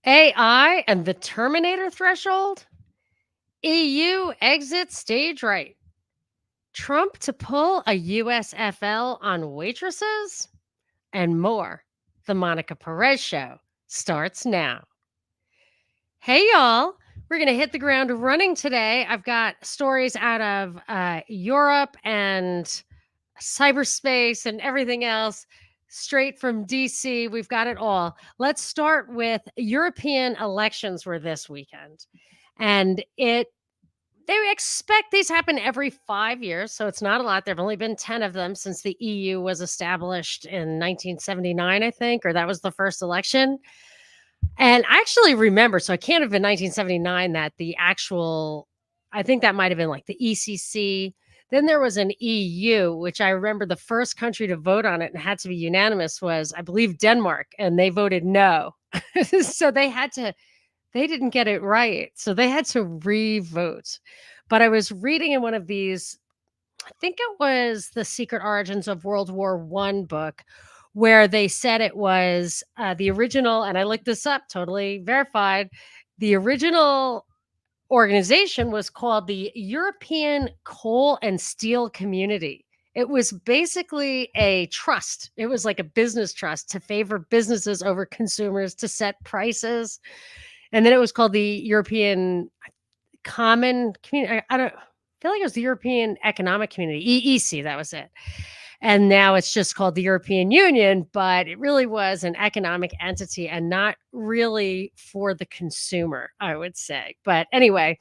AI and the Terminator threshold? EU exits stage right. Trump to pull a USFL on waitresses? And more. The Monica Perez Show starts now. Hey, y'all. We're going to hit the ground running today. I've got stories out of Europe and cyberspace and everything else straight from DC. We've got it all. Let's start with European elections were this weekend. And they expect these happen every 5 years, so it's not a lot. There have only been 10 of them since the EU was established in 1979, I think, or that was the first election. And I actually remember, so it can't have been 1979 that the actual, I think that might have been like the ECC. Then there was an EU, which I remember the first country to vote on it and had to be unanimous was, I believe, Denmark, and they voted no. So they didn't get it right. So they had to re-vote. But I was reading in one of these, I think it was The Secret Origins of World War One book, where they said it was the original, and I looked this up, totally verified. The original organization was called the European Coal and Steel Community. It was basically a trust. It was like a business trust to favor businesses over consumers to set prices. And then it was called the European Common Community. I don't feel like it was the European Economic Community, EEC, that was it. And now it's just called the European Union, but it really was an economic entity and not really for the consumer, I would say. But anyway,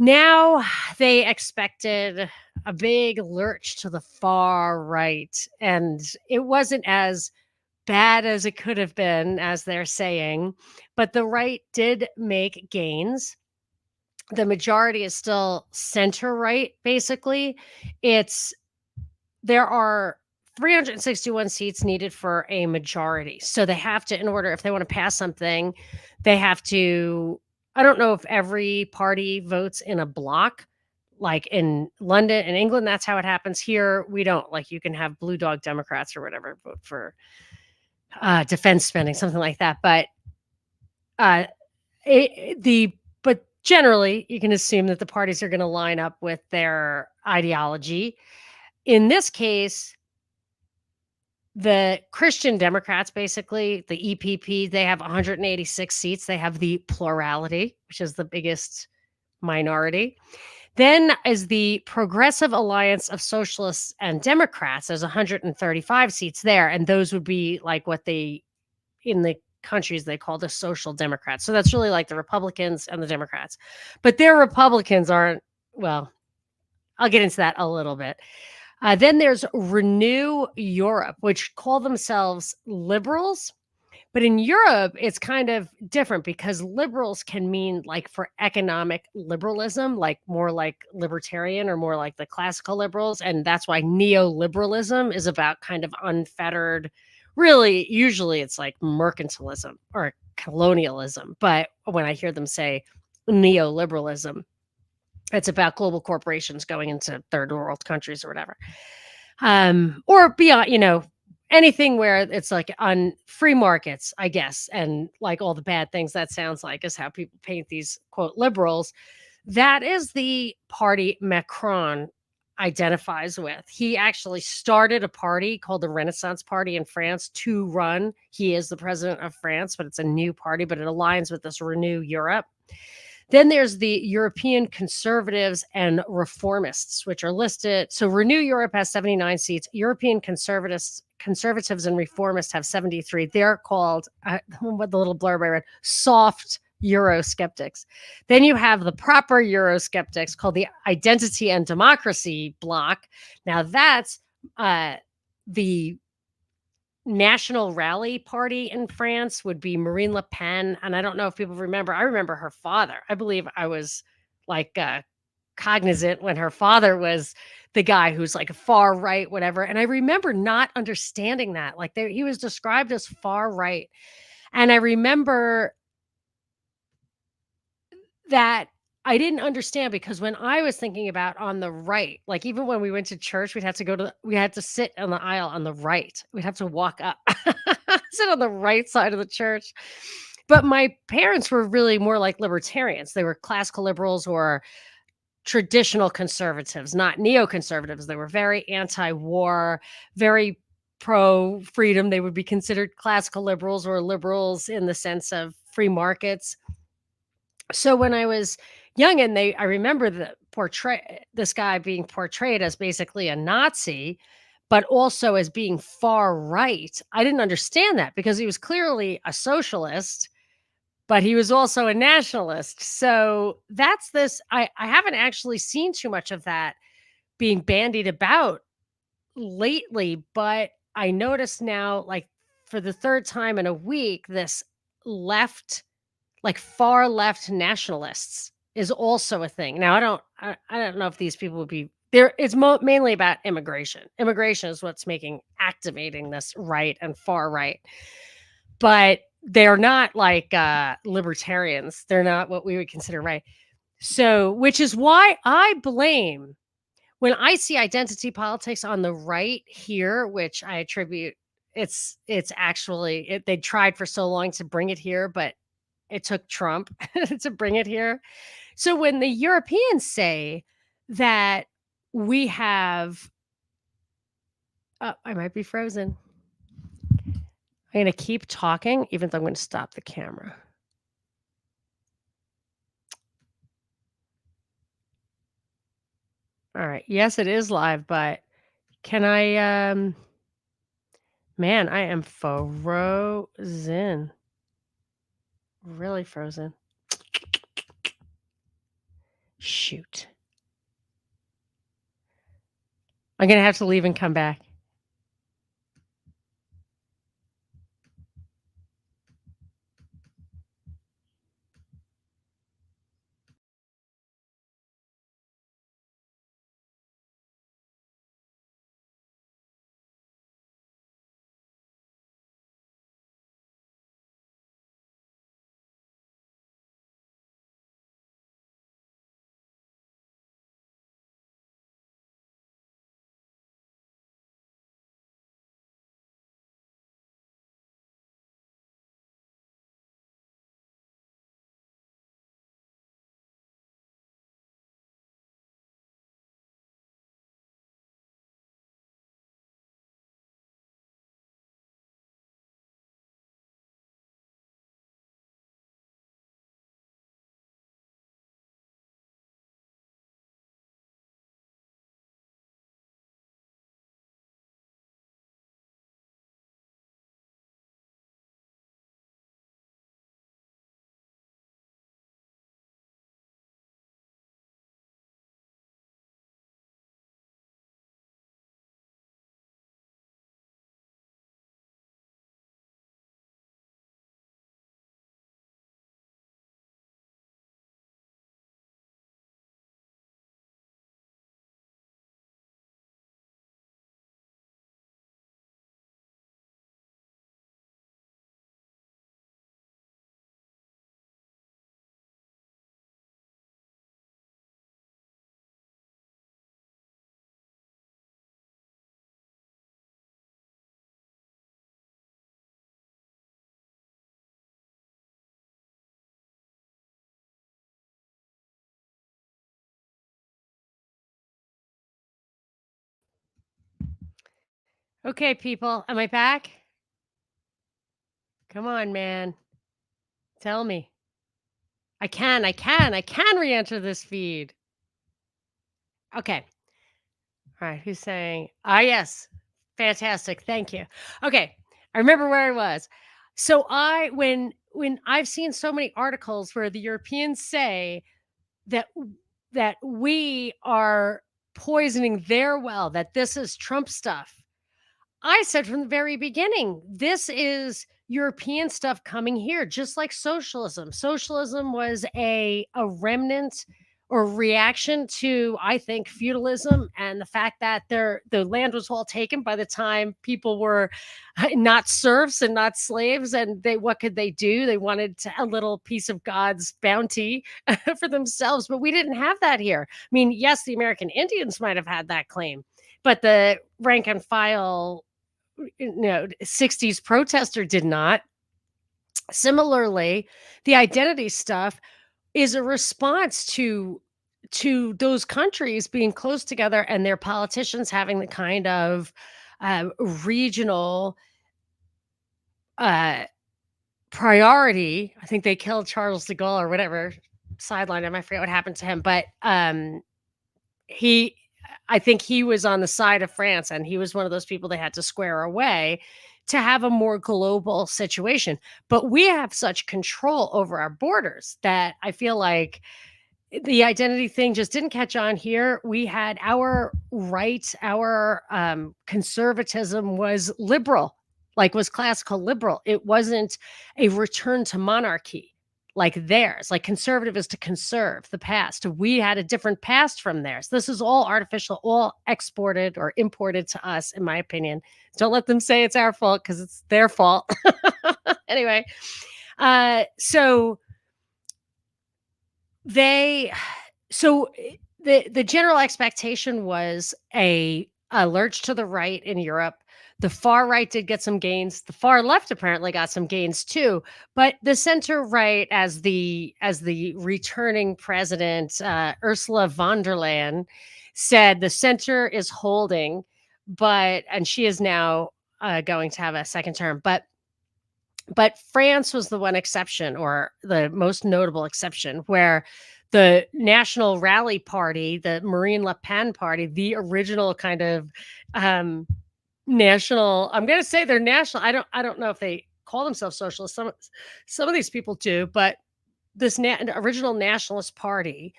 now they expected a big lurch to the far right, and it wasn't as bad as it could have been, as they're saying, but the right did make gains. The majority is still center right, basically. There are 361 seats needed for a majority. So they have to, in order, if they want to pass something, they have to, I don't know if every party votes in a block. Like in London and England, that's how it happens. Here, we don't. Like you can have blue dog Democrats or whatever vote for defense spending, something like that. But uh, but generally, you can assume that the parties are going to line up with their ideology. In this case, the Christian Democrats, basically the EPP, they have 186 seats. They have the plurality, which is the biggest minority. Then is the Progressive Alliance of Socialists and Democrats. There's 135 seats there. And those would be like what in the countries they call the Social Democrats. So that's really like the Republicans and the Democrats. But their Republicans aren't, well, I'll get into that a little bit. Then there's Renew Europe, which call themselves liberals. But in Europe, it's kind of different because liberals can mean like for economic liberalism, like more like libertarian or more like the classical liberals. And that's why neoliberalism is about kind of unfettered, really, usually it's like mercantilism or colonialism. But when I hear them say neoliberalism, it's about global corporations going into third world countries or whatever. Or beyond, anything where it's like on free markets, I guess, and like all the bad things that sounds like is how people paint these quote liberals. That is the party Macron identifies with. He actually started a party called the Renaissance Party in France to run. He is the president of France, but it's a new party, but it aligns with this Renew Europe. Then there's the European Conservatives and Reformists, which are listed. So Renew Europe has 79 seats. European Conservatives and Reformists have 73. They're called, what the little blurb I read, soft Eurosceptics. Then you have the proper Eurosceptics called the Identity and Democracy Bloc. Now that's the National Rally Party in France would be Marine Le Pen. And I don't know if people remember, I remember her father. I believe I was like cognizant when her father was the guy who's like far right, whatever. And I remember not understanding that. Like he was described as far right. And I remember that I didn't understand because when I was thinking about on the right, like even when we went to church, we had to sit on the aisle on the right. We'd have to walk up, sit on the right side of the church. But my parents were really more like libertarians. They were classical liberals or traditional conservatives, not neoconservatives. They were very anti-war, very pro-freedom. They would be considered classical liberals or liberals in the sense of free markets. So when I was young and I remember this guy being portrayed as basically a Nazi, but also as being far right. I didn't understand that because he was clearly a socialist, but he was also a nationalist. So that's I haven't actually seen too much of that being bandied about lately, but I notice now, like for the third time in a week, this left, like far left nationalists is also a thing. Now I don't know if these people would be there. It's mainly about immigration. Immigration is what's activating this right and far right. But they're not like libertarians. They're not what we would consider right. So, which is why I blame when I see identity politics on the right here, which I attribute it's actually they tried for so long to bring it here, but it took Trump to bring it here. So when the Europeans say that we have I might be frozen. I'm going to keep talking even though I'm going to stop the camera. All right. Yes, it is live, but can I man, I am frozen. Really frozen. Shoot. I'm going to have to leave and come back. Okay, people, am I back? Come on, man. Tell me. I can re-enter this feed. Okay. All right, who's saying? Ah, yes. Fantastic. Thank you. Okay. I remember where I was. So when I've seen so many articles where the Europeans say that that we are poisoning their well, that this is Trump stuff. I said from the very beginning, this is European stuff coming here, just like socialism. Socialism was a remnant or reaction to, I think, feudalism and the fact that the land was all taken by the time people were not serfs and not slaves. And what could they do? They wanted a little piece of God's bounty for themselves, but we didn't have that here. I mean, yes, the American Indians might have had that claim, but the rank and file 60s protester did not. Similarly, the identity stuff is a response to those countries being close together and their politicians having the kind of regional uh, priority. I think they killed Charles de Gaulle or whatever, sidelined him. I forget what happened to him, but he I think he was on the side of France, and he was one of those people they had to square away to have a more global situation. But we have such control over our borders that I feel like the identity thing just didn't catch on here. We had our right, our conservatism was liberal, like was classical liberal. It wasn't a return to monarchy like theirs. Like conservative is to conserve the past. We had a different past from theirs. This is all artificial, all exported or imported to us, in my opinion. Don't let them say it's our fault because it's their fault. Anyway, so they so the general expectation was a lurch to the right in Europe. The far right did get some gains. The far left apparently got some gains too. But the center right, as the returning president, Ursula von der Leyen, said the center is holding, and she is now going to have a second term. But France was the one exception, or the most notable exception, where the National Rally Party, the Marine Le Pen party, the original kind of national, I'm going to say they're national. I don't know if they call themselves socialists. Some of these people do, but this original nationalist party,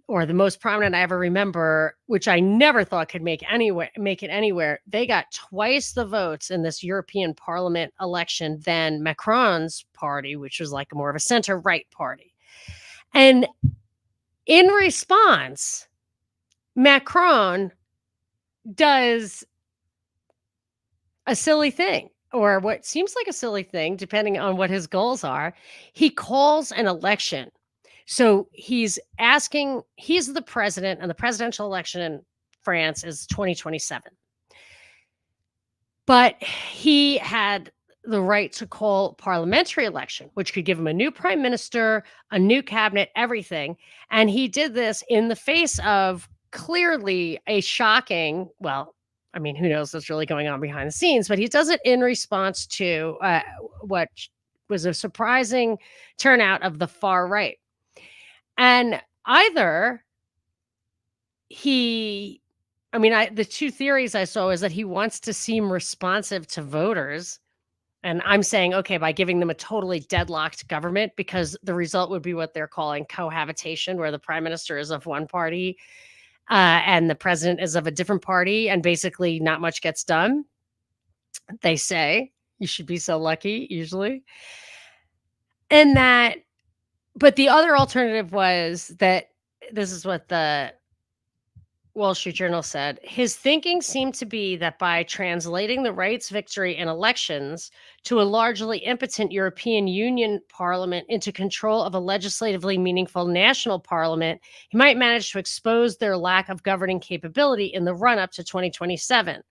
or the most prominent I ever remember, which I never thought could make it anywhere. They got twice the votes in this European Parliament election than Macron's party, which was like more of a center right party. And in response, Macron does a silly thing, or what seems like a silly thing, depending on what his goals are. He calls an election. So he's the president, and the presidential election in France is 2027. But he had the right to call parliamentary election, which could give him a new prime minister, a new cabinet, everything. And he did this in the face of clearly a shocking, well, I mean, who knows what's really going on behind the scenes, but he does it in response to what was a surprising turnout of the far right. And either the two theories I saw is that he wants to seem responsive to voters. And I'm saying, okay, by giving them a totally deadlocked government, because the result would be what they're calling cohabitation, where the prime minister is of one party and the president is of a different party, and basically not much gets done. They say you should be so lucky, usually. And that, but the other alternative was that, this is what the Wall Street Journal said, his thinking seemed to be that by translating the right's victory in elections to a largely impotent European Union parliament into control of a legislatively meaningful national parliament, he might manage to expose their lack of governing capability in the run-up to 2027.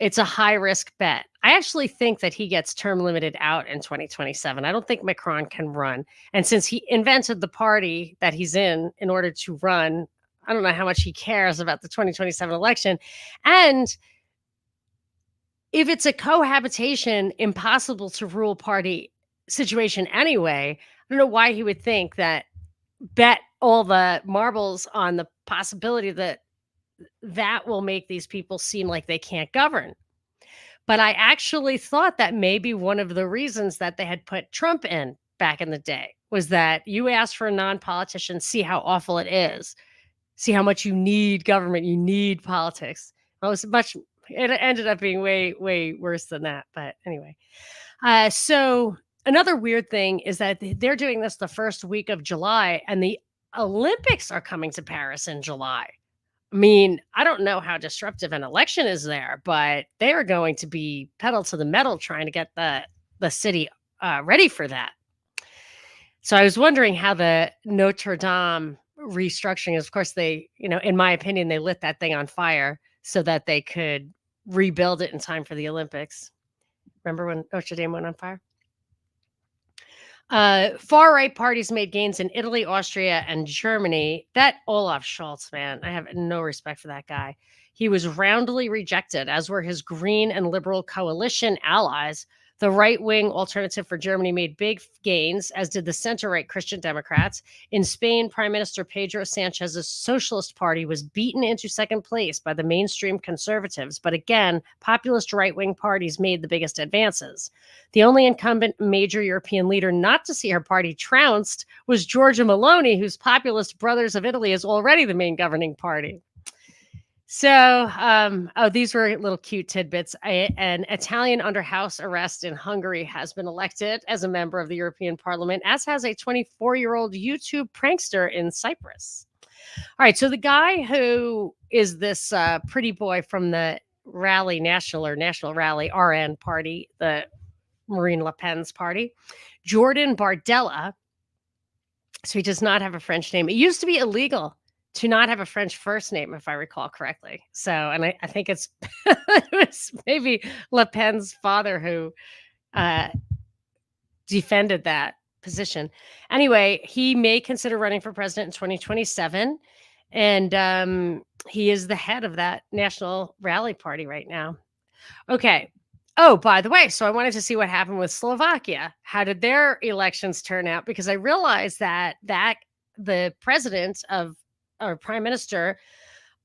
It's a high-risk bet. I actually think that he gets term limited out in 2027. I don't think Macron can run. And since he invented the party that he's in order to run, I don't know how much he cares about the 2027 election. And if it's a cohabitation, impossible to rule party situation anyway, I don't know why he would think that bet all the marbles on the possibility that that will make these people seem like they can't govern. But I actually thought that maybe one of the reasons that they had put Trump in back in the day was that you ask for a non-politician, see how awful it is. See how much you need government, you need politics. Well, it ended up being way, way worse than that. But anyway, so another weird thing is that they're doing this the first week of July, and the Olympics are coming to Paris in July. I mean, I don't know how disruptive an election is there, but they are going to be pedal to the metal trying to get the city ready for that. So I was wondering how the Notre Dame restructuring is. Of course, they, in my opinion, they lit that thing on fire so that they could rebuild it in time for the Olympics. Remember when Notre Dame went on fire? Far right parties made gains in Italy, Austria, and Germany. That Olaf Scholz, man, I have no respect for that guy. He was roundly rejected, as were his Green and Liberal coalition allies. The right wing Alternative for Germany made big gains, as did the center right Christian Democrats. In Spain, Prime Minister Pedro Sanchez's Socialist Party was beaten into second place by the mainstream conservatives. But again, populist right wing parties made the biggest advances. The only incumbent major European leader not to see her party trounced was Giorgia Meloni, whose populist Brothers of Italy is already the main governing party. So, these were little cute tidbits. An Italian under house arrest in Hungary has been elected as a member of the European Parliament, as has a 24-year-old YouTube prankster in Cyprus. All right, so the guy who is this pretty boy from the National Rally RN party, the Marine Le Pen's party, Jordan Bardella. So he does not have a French name. It used to be illegal to not have a French first name, if I recall correctly. So, and I think it was maybe Le Pen's father who defended that position. Anyway, he may consider running for president in 2027. And he is the head of that National Rally Party right now. Okay. Oh, by the way, so I wanted to see what happened with Slovakia. How did their elections turn out? Because I realized that the president of or prime minister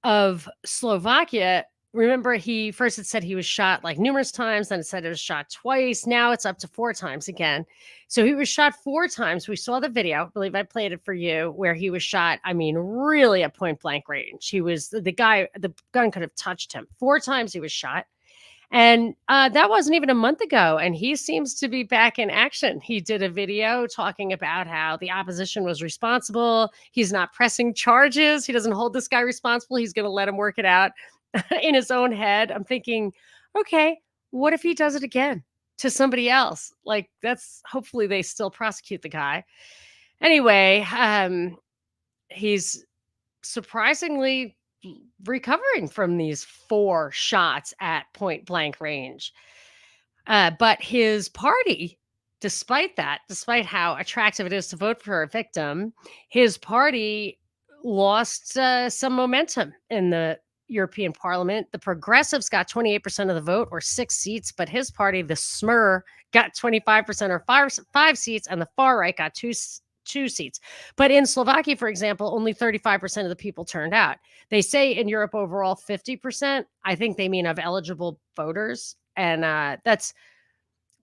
of Slovakia, remember he first had said he was shot like numerous times, then it said it was shot twice. Now it's up to 4 times again. So he was shot 4 times. We saw the video. I believe I played it for you where he was shot. I mean, really at point blank range. He was the gun could have touched him. 4 times he was shot. And that wasn't even a month ago. And he seems to be back in action. He did a video talking about how the opposition was responsible. He's not pressing charges. He doesn't hold this guy responsible. He's going to let him work it out in his own head. I'm thinking, okay, what if he does it again to somebody else? Like, hopefully they still prosecute the guy. Anyway, he's surprisingly recovering from these 4 shots at point blank range. But his party, despite how attractive it is to vote for a victim, his party lost some momentum in the European Parliament. The Progressives got 28% of the vote, or 6 seats, but his party, the SMER, got 25% or 5 seats, and the far right got 2 seats. But in Slovakia, for example, only 35% of the people turned out. They say in Europe overall 50%. I think they mean of eligible voters. And that's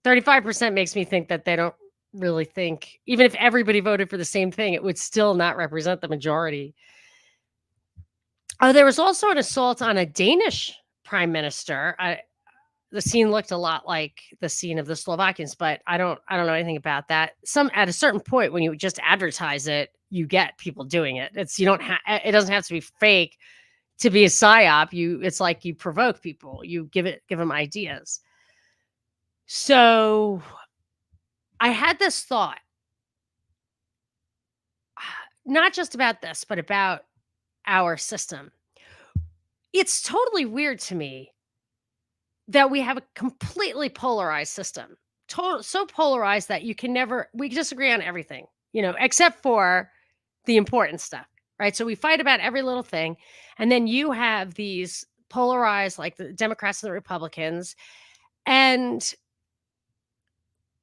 35% makes me think that they don't really think, even if everybody voted for the same thing, it would still not represent the majority. Oh, there was also an assault on a Danish prime minister. The scene looked a lot like the scene of the Slovakians, but I don't know anything about that. At a certain point, when you just advertise it, you get people doing it. It doesn't have to be fake to be a psyop. It's like you provoke people. You give them ideas. So I had this thought, not just about this, but about our system. It's totally weird to me that we have a completely polarized system, so polarized that we disagree on everything, except for the important stuff, right? So we fight about every little thing. And then you have these polarized, like the Democrats and the Republicans. And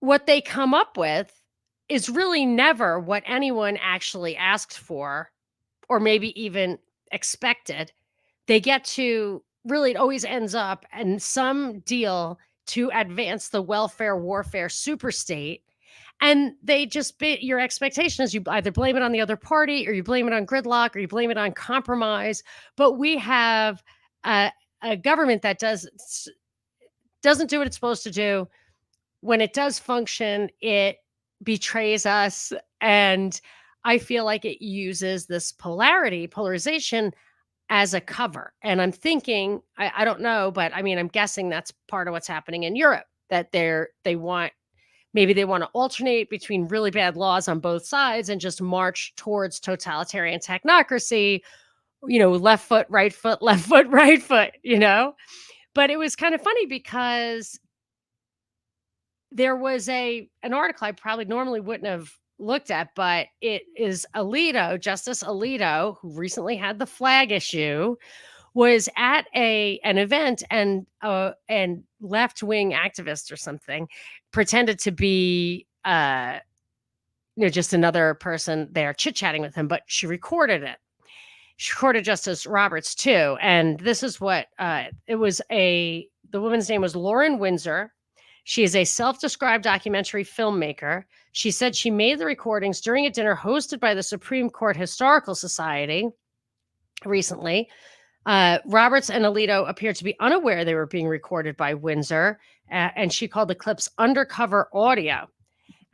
what they come up with is really never what anyone actually asked for, or maybe even expected. They get to really, it always ends up in some deal to advance the welfare warfare super state. And they just your expectation is you either blame it on the other party, or you blame it on gridlock, or you blame it on compromise. But we have a government that doesn't do what it's supposed to do. When it does function, it betrays us. And I feel like it uses this polarization as a cover. And I'm thinking, I don't know, but I mean, I'm guessing that's part of what's happening in Europe, that they want to alternate between really bad laws on both sides and just march towards totalitarian technocracy, left foot, right foot, left foot, right foot, But it was kind of funny because there was an article I probably normally wouldn't have looked at, but it is Alito, Justice Alito, who recently had the flag issue, was at an event, and left-wing activist or something pretended to be just another person there chit-chatting with him, but she recorded it. She recorded Justice Roberts too, and this is what it was. The woman's name was Lauren Windsor. She is a self-described documentary filmmaker. She said she made the recordings during a dinner hosted by the Supreme Court Historical Society recently. Roberts and Alito appeared to be unaware they were being recorded by Windsor, and she called the clips undercover audio.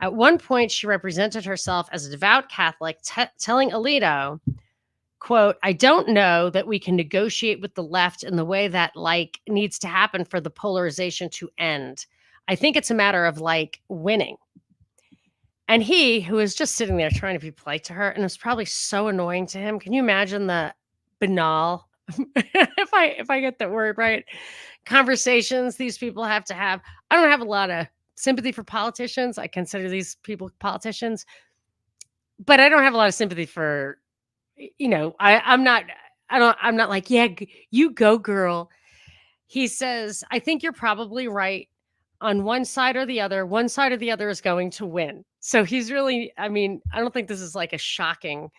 At one point, she represented herself as a devout Catholic, telling Alito, quote, "I don't know that we can negotiate with the left in the way that needs to happen for the polarization to end. I think it's a matter of winning." And he, who was just sitting there trying to be polite to her, and it was probably so annoying to him. Can you imagine the banal, if I get that word right, conversations these people have to have? I don't have a lot of sympathy for politicians. I consider these people politicians, but I don't have a lot of sympathy for, I'm not like, yeah, you go, girl. He says, I think you're probably right on one side or the other. One side or the other is going to win. So he's really, I don't think this is like a shocking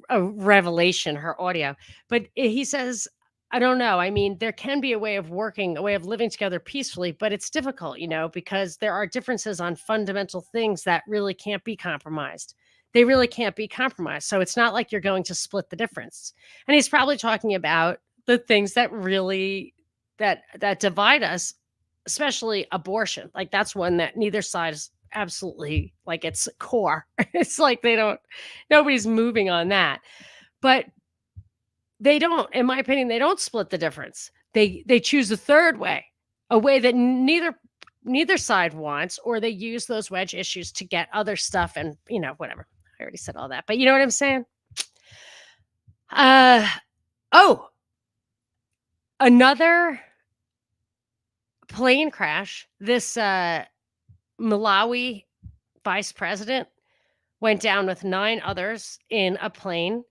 revelation, her audio, but he says, I don't know. There can be a way of working, a way of living together peacefully, but it's difficult, because there are differences on fundamental things that really can't be compromised. They really can't be compromised. So it's not like you're going to split the difference. And he's probably talking about the things that really that divide us, especially abortion. Like that's one that neither side is absolutely it's core. It's like nobody's moving on that. But they don't, in my opinion, they don't split the difference. They choose a third way, a way that neither side wants, or they use those wedge issues to get other stuff and, whatever. I already said all that, but you know what I'm saying? Another plane crash. This Malawi vice president went down with 9 others in a plane.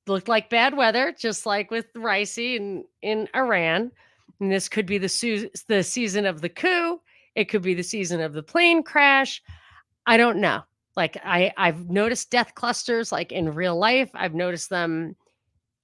Looked like bad weather, just like with Raisi in Iran. And this could be the season of the coup. It could be the season of the plane crash. I don't know. I've noticed death clusters in real life. I've noticed them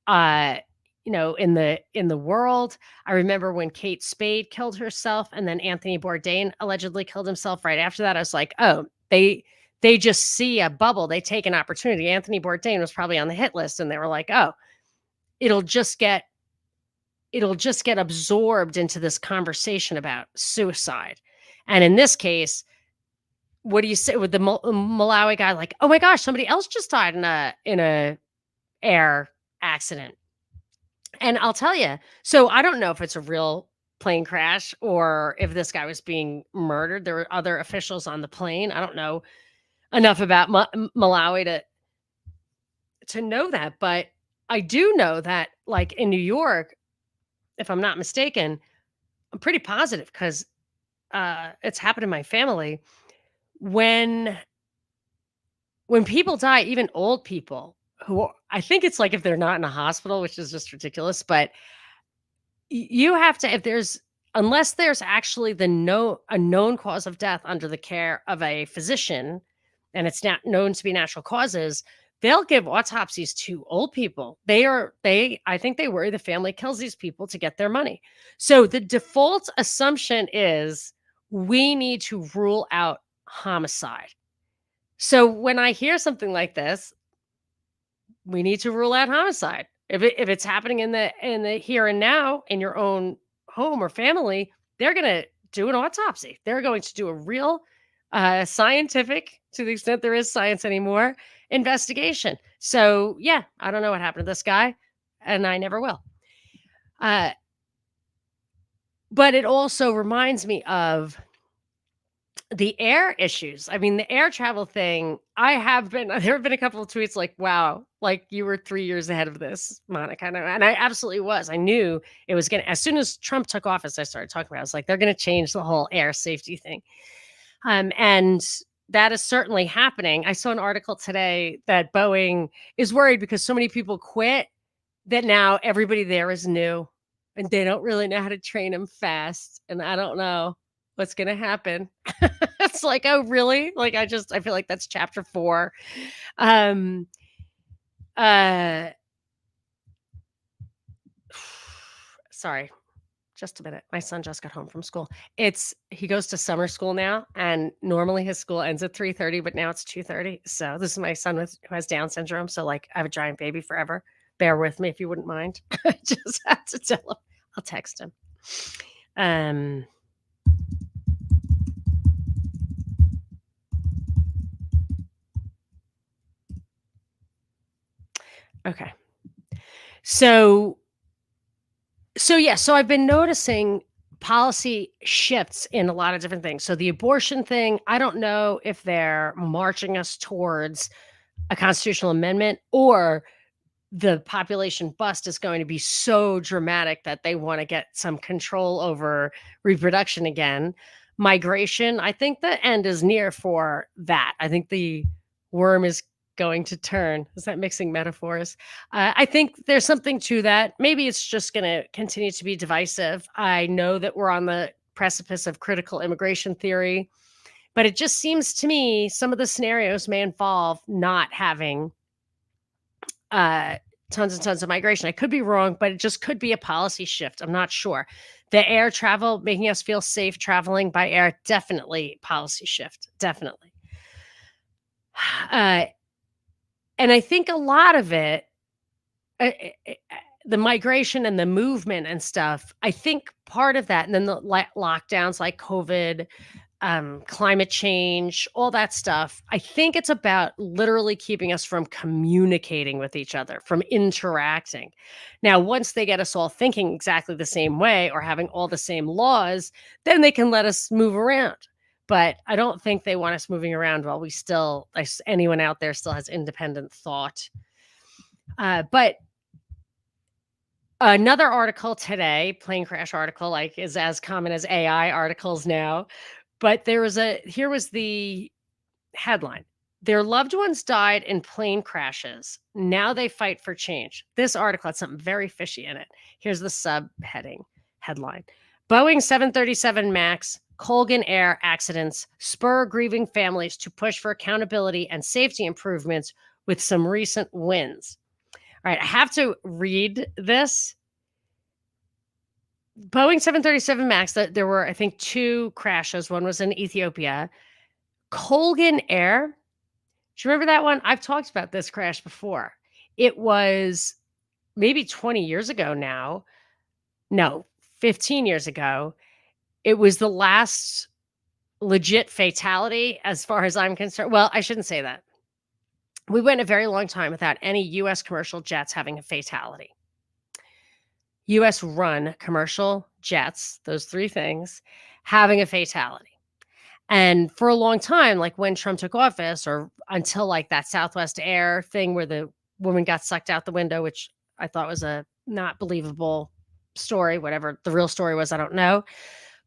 in the world. I remember when Kate Spade killed herself, and then Anthony Bourdain allegedly killed himself right after that. I was like, oh, they just see a bubble. They take an opportunity. Anthony Bourdain was probably on the hit list, and they were like, oh, it'll just get absorbed into this conversation about suicide. And in this case, what do you say with the Malawi guy? Like, oh my gosh, somebody else just died in a air accident. And I'll tell you, so I don't know if it's a real plane crash or if this guy was being murdered. There were other officials on the plane. I don't know enough about Malawi to know that, but I do know that in New York, if I'm not mistaken, I'm pretty positive because it's happened in my family. When people die, even old people who I think it's if they're not in a hospital, which is just ridiculous, but you have to, unless there's actually a known cause of death under the care of a physician, and it's not known to be natural causes, they'll give autopsies to old people. I think they worry the family kills these people to get their money. So the default assumption is we need to rule out homicide. So when I hear something like this, we need to rule out homicide. If it's happening in the here and now in your own home or family, they're going to do an autopsy. They're going to do a real scientific, to the extent there is science anymore, investigation. So yeah, I don't know what happened to this guy, and I never will. But it also reminds me of The air issues. I mean, the air travel thing, there have been a couple of tweets like, "Wow, like, you were 3 years ahead of this, Monica," and I absolutely was. I knew it was gonna as soon as Trump took office, I started talking about it. I was like, "They're gonna change the whole air safety thing." And that is certainly happening. I saw an article today that Boeing is worried because so many people quit that now everybody there is new, and they don't really know how to train them fast, and I don't know what's gonna happen. It's like, "Oh, really?" Like, I feel like that's chapter 4. Um, uh sorry, just a minute. My son just got home from school. He goes to summer school now, and normally his school ends at 3:30, but now it's 2:30. So this is my son who has Down syndrome. So like I have a giant baby forever. Bear with me if you wouldn't mind. I just have to tell him. I'll text him. Um, okay. So so I've been noticing policy shifts in a lot of different things. So the abortion thing, I don't know if they're marching us towards a constitutional amendment or the population bust is going to be so dramatic that they want to get some control over reproduction again. Migration, I think the end is near for that. I think the worm is going to turn. Is that mixing metaphors? I think there's something to that. Maybe it's just going to continue to be divisive. I know that we're on the precipice of critical immigration theory, but it just seems to me some of the scenarios may involve not having uh, tons and tons of migration. I could be wrong, but it just could be a policy shift. I'm not sure. The air travel, making us feel safe traveling by air, definitely policy shift. Definitely. Uh, and I think a lot of it, uh, uh, the migration and the movement and stuff, I think part of that, and then the lockdowns like COVID, climate change, all that stuff. I think it's about literally keeping us from communicating with each other, from interacting. Now, once they get us all thinking exactly the same way or having all the same laws, then they can let us move around. But I don't think they want us moving around while anyone out there still has independent thought. But another article today, plane crash article, like is as common as AI articles now. But here was the headline. Their loved ones died in plane crashes. Now they fight for change. This article had something very fishy in it. Here's the subheading headline. Boeing 737 MAX Colgan Air accidents spur grieving families to push for accountability and safety improvements with some recent wins. All right, I have to read this. Boeing 737 MAX, there were, I think, 2 crashes. One was in Ethiopia. Colgan Air, do you remember that one? I've talked about this crash before. It was maybe 20 years ago now. No, 15 years ago. It was the last legit fatality as far as I'm concerned. Well, I shouldn't say that. We went a very long time without any US commercial jets having a fatality. US run commercial jets, those 3 things, having a fatality. And for a long time, like when Trump took office or until like that Southwest Air thing where the woman got sucked out the window, which I thought was a not believable story, whatever the real story was, I don't know.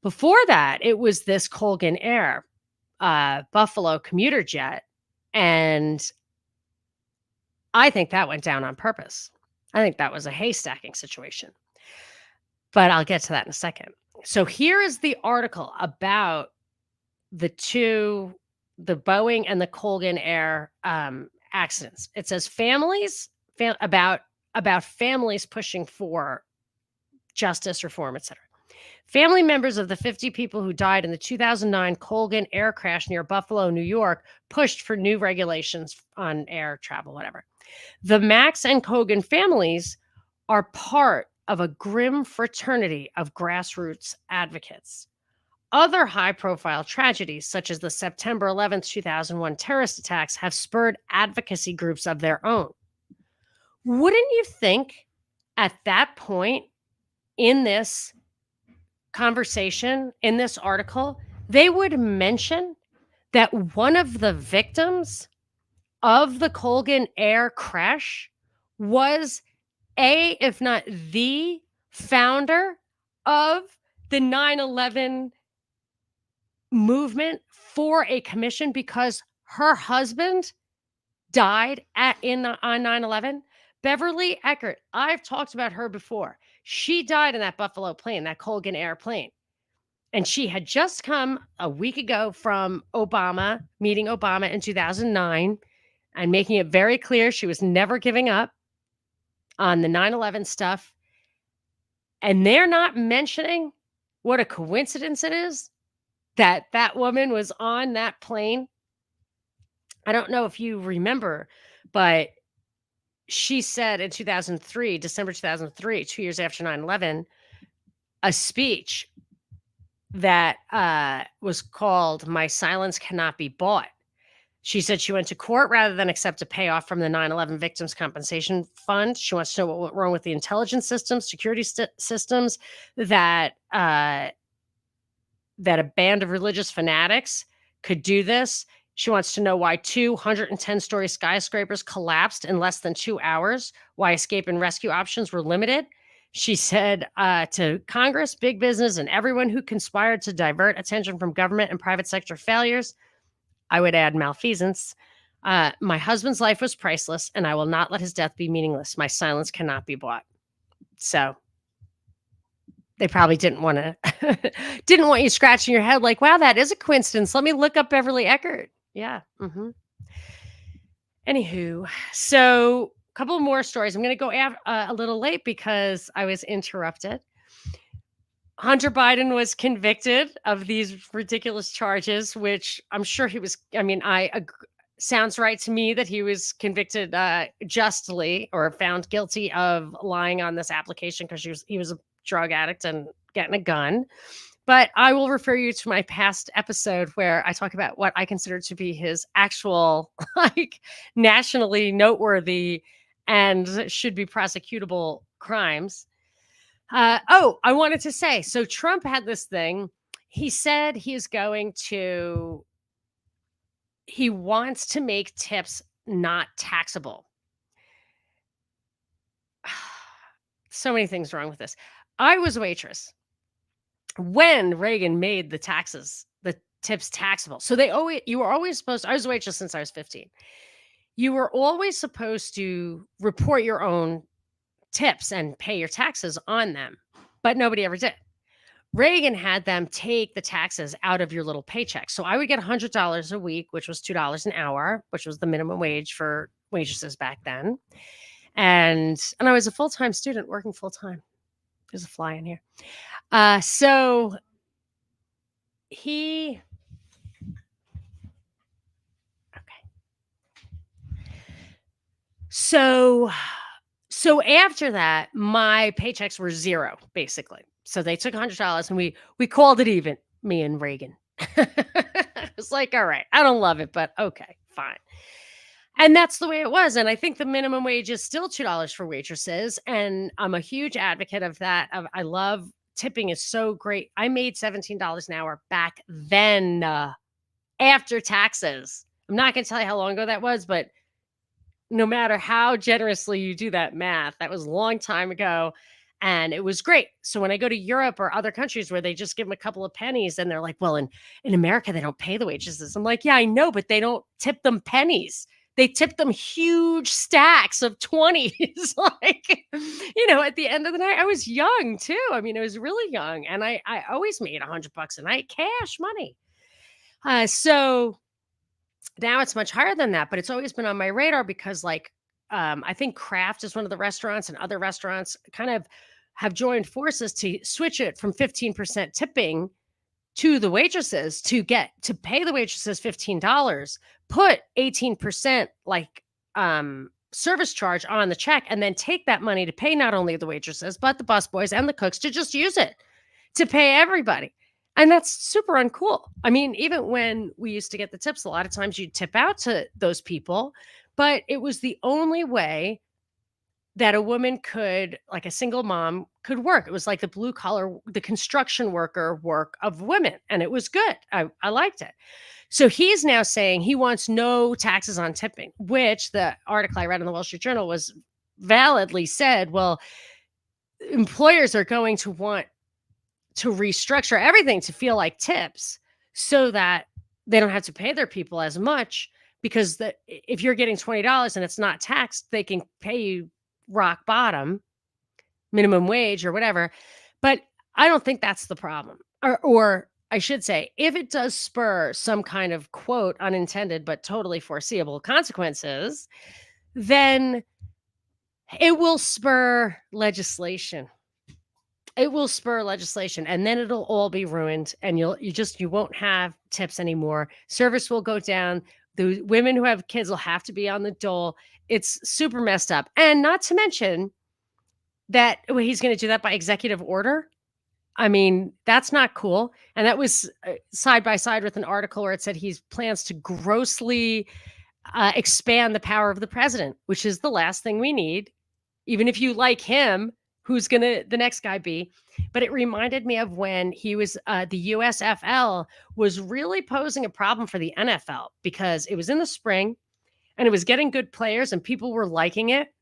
Before that, it was this Colgan Air Buffalo commuter jet. And I think that went down on purpose. I think that was a haystacking situation. But I'll get to that in a second. So here is the article about the Boeing and the Colgan Air accidents. It says about families pushing for justice reform, etc. Family members of the 50 people who died in the 2009 Colgan Air crash near Buffalo, New York, pushed for new regulations on air travel, whatever. The Max and Colgan families are part of a grim fraternity of grassroots advocates. Other high-profile tragedies, such as the September 11th, 2001 terrorist attacks, have spurred advocacy groups of their own. Wouldn't you think at that point in this conversation, in this article, they would mention that one of the victims of the Colgan Air crash was if not the founder of the 9/11 movement for a commission because her husband died on 9/11. Beverly Eckert, I've talked about her before. She died in that Buffalo plane, that Colgan Air plane. And she had just come a week ago from meeting Obama in 2009 and making it very clear she was never giving up on the 9/11 stuff. And they're not mentioning what a coincidence it is that that woman was on that plane. I don't know if you remember, but she said in 2003, December 2003, 2 years after 9/11, a speech that was called "My Silence Cannot Be Bought." She said she went to court rather than accept a payoff from the 9/11 Victims Compensation Fund. She wants to know what went wrong with the intelligence systems, security systems, that that a band of religious fanatics could do this. She wants to know why 210-story skyscrapers collapsed in less than 2 hours, why escape and rescue options were limited. She said to Congress, big business, and everyone who conspired to divert attention from government and private sector failures, I would add malfeasance, my husband's life was priceless, and I will not let his death be meaningless. My silence cannot be bought. So they probably didn't want you scratching your head like, wow, that is a coincidence. Let me look up Beverly Eckert. Yeah. Anywho, so a couple more stories. I'm going to go a little late because I was interrupted. Hunter Biden was convicted of these ridiculous charges, which I'm sure he was. I mean, sounds right to me that he was convicted justly or found guilty of lying on this application because he was a drug addict and getting a gun. But I will refer you to my past episode where I talk about what I consider to be his actual, like, nationally noteworthy and should be prosecutable crimes. I wanted to say, so Trump had this thing. He said he wants to make tips not taxable. So many things wrong with this. I was a waitress when Reagan made the tips taxable. So you were always supposed to, I was a waitress since I was 15. You were always supposed to report your own tips and pay your taxes on them, but nobody ever did. Reagan had them take the taxes out of your little paycheck. So I would get $100 a week, which was $2 an hour, which was the minimum wage for waitresses back then. And I was a full-time student working full-time. There's a fly in here. So okay. So after that, my paychecks were zero, basically. So they took $100 and we called it even, me and Reagan. It's like, all right, I don't love it, but okay, fine. And that's the way it was. And I think the minimum wage is still $2 for waitresses. And I'm a huge advocate of that. I love tipping is so great. I made $17 an hour back then after taxes. I'm not going to tell you how long ago that was, but no matter how generously you do that math, that was a long time ago. And it was great. So when I go to Europe or other countries where they just give them a couple of pennies and they're like, well, in America, they don't pay the waitresses. I'm like, yeah, I know, but they don't tip them pennies. They tip them huge stacks of 20s. Like, at the end of the night, I was young too. I mean, I was really young and I always made $100 a night, cash money. So now it's much higher than that, but it's always been on my radar because I think Kraft is one of the restaurants and other restaurants kind of have joined forces to switch it from 15% tipping to the waitresses to pay the waitresses $15, put 18% service charge on the check, and then take that money to pay not only the waitresses, but the busboys and the cooks to just use it to pay everybody. And that's super uncool. I mean, even when we used to get the tips, a lot of times you'd tip out to those people, but it was the only way that a woman could, like a single mom, could work. It was like the blue collar, the construction worker work of women, and it was good. I liked it. So he's now saying he wants no taxes on tipping, which the article I read in the Wall Street Journal was validly said, well, employers are going to want to restructure everything to feel like tips so that they don't have to pay their people as much, because if you're getting $20 and it's not taxed, they can pay you rock bottom minimum wage or whatever. But I don't think that's the problem. Or I should say, if it does spur some kind of quote unintended but totally foreseeable consequences, then it will spur legislation. It will spur legislation, and then it'll all be ruined, and you won't have tips anymore. Service will go down. The women who have kids will have to be on the dole. It's super messed up. And not to mention that he's going to do that by executive order. I mean, that's not cool. And that was side by side with an article where it said he plans to grossly expand the power of the president, which is the last thing we need. Even if you like him, who's going to the next guy be? But it reminded me of when he was the USFL was really posing a problem for the NFL, because it was in the spring and it was getting good players and people were liking it.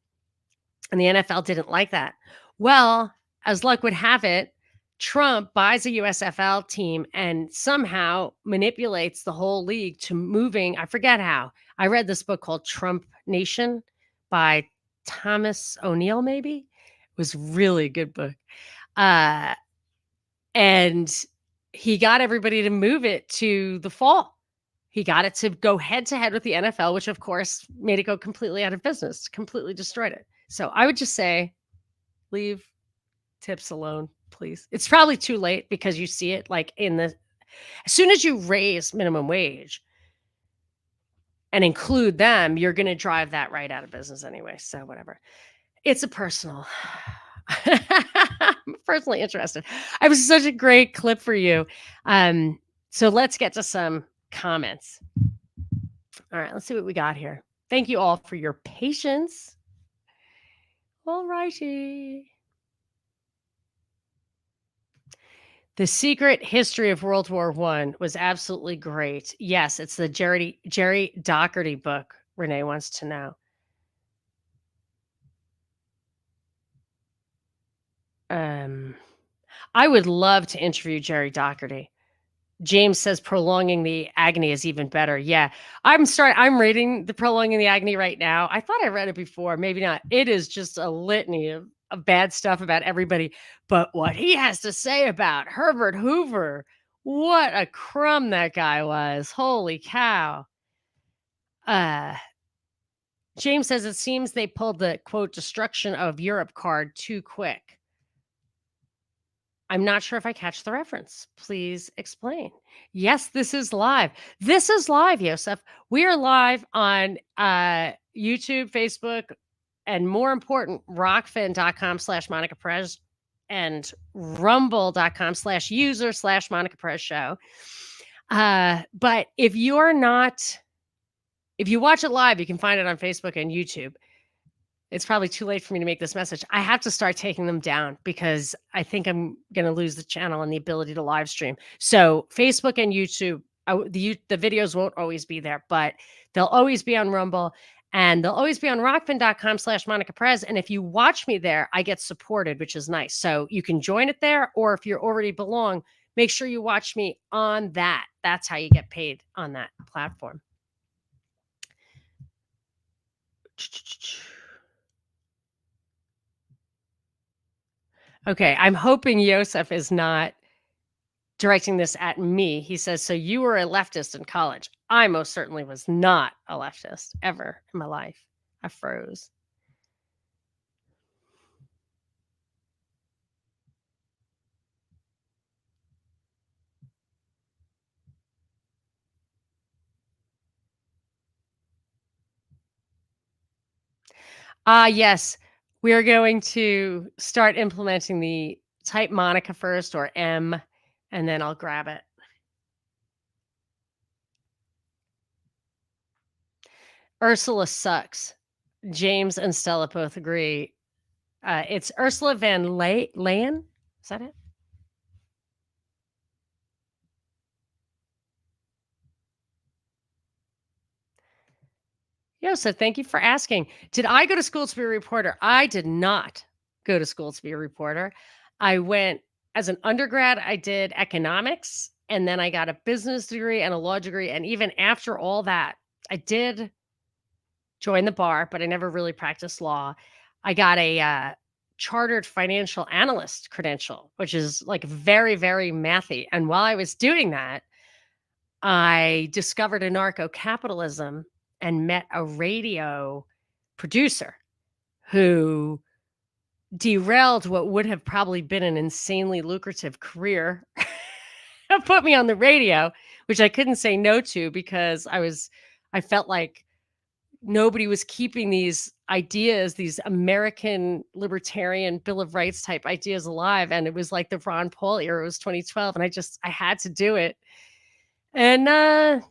And the NFL didn't like that. Well, as luck would have it, Trump buys a USFL team and somehow manipulates the whole league to moving. I forget how. I read this book called Trump Nation by Thomas O'Neill, maybe. It was really a good book. And he got everybody to move it to the fall. He got it to go head to head with the NFL, which of course made it go completely out of business, completely destroyed it. So I would just say, leave tips alone, please. It's probably too late, because you see it like as soon as you raise minimum wage and include them, you're going to drive that right out of business anyway. So whatever. It's a personal. I'm personally interested. I was such a great clip for you. So let's get to some comments. All right, let's see what we got here. Thank you all for your patience. All righty. The Secret History of World War I was absolutely great. Yes, it's the Jerry Doherty book, Renee wants to know. I would love to interview Jerry Doherty. James says prolonging the agony is even better. Yeah, I'm reading the Prolonging the Agony right now. I thought I read it before, maybe not. It is just a litany of bad stuff about everybody. But what he has to say about Herbert Hoover, what a crumb that guy was. Holy cow. James says it seems they pulled the quote destruction of Europe card too quick. I'm not sure if I catch the reference. Please explain. Yes, this is live. This is live, Yosef. We are live on YouTube, Facebook, and more important, rockfin.com/Monica Perez and rumble.com/user/Monica Perez show. But if you watch it live, you can find it on Facebook and YouTube. It's probably too late for me to make this message. I have to start taking them down, because I think I'm going to lose the channel and the ability to live stream. So Facebook and YouTube, the videos won't always be there, but they'll always be on Rumble, and they'll always be on rockfin.com/Monica Perez. And if you watch me there, I get supported, which is nice. So you can join it there, or if you're already belong, make sure you watch me on that. That's how you get paid on that platform. Okay, I'm hoping Yosef is not directing this at me. He says, so you were a leftist in college. I most certainly was not a leftist ever in my life. I froze. Yes, we are going to start implementing the type Monica first, or M, and then I'll grab it. Ursula sucks. James and Stella both agree. It's Ursula van Leyen. Is that it? Yeah, so thank you for asking. Did I go to school to be a reporter? I did not go to school to be a reporter. I went as an undergrad, I did economics, and then I got a business degree and a law degree. And even after all that, I did join the bar, but I never really practiced law. I got a chartered financial analyst credential, which is like very, very mathy. And while I was doing that, I discovered anarcho capitalism and met a radio producer who derailed what would have probably been an insanely lucrative career and put me on the radio, which I couldn't say no to because I felt like nobody was keeping these ideas, these American libertarian Bill of Rights type ideas alive. And it was like the Ron Paul era, it was 2012. And I had to do it. And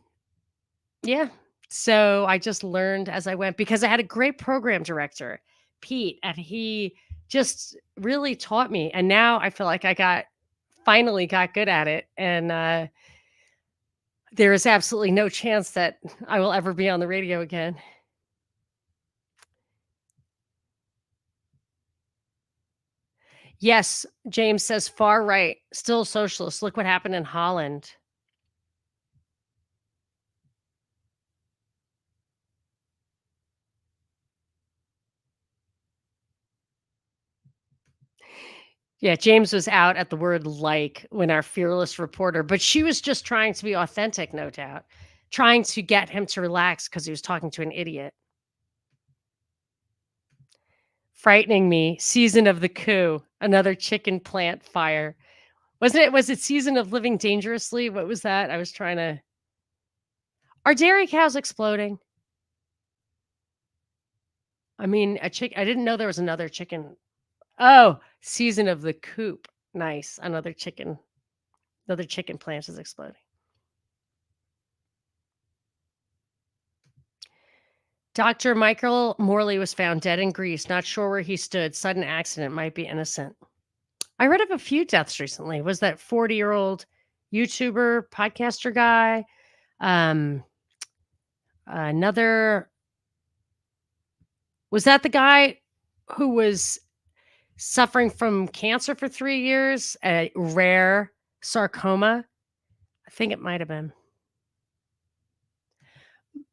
yeah. So I just learned as I went because I had a great program director, Pete, and he just really taught me. And now I feel like finally got good at it. And there is absolutely no chance that I will ever be on the radio again. Yes, James says far right, still socialist. Look what happened in Holland. Yeah, James was out at the word like when our fearless reporter, but she was just trying to be authentic, no doubt, trying to get him to relax because he was talking to an idiot. Frightening me, season of the coup, another chicken plant fire. Was it season of living dangerously? What was that? I was trying to. Are dairy cows exploding? I mean, I didn't know there was another chicken. Oh, season of the coop. Nice. Another chicken plant is exploding. Dr. Michael Morley was found dead in Greece, not sure where he stood. Sudden accident, might be innocent. I read of a few deaths recently. Was that 40-year-old YouTuber, podcaster guy? Another, was that the guy who was suffering from cancer for 3 years, a rare sarcoma? I think it might have been.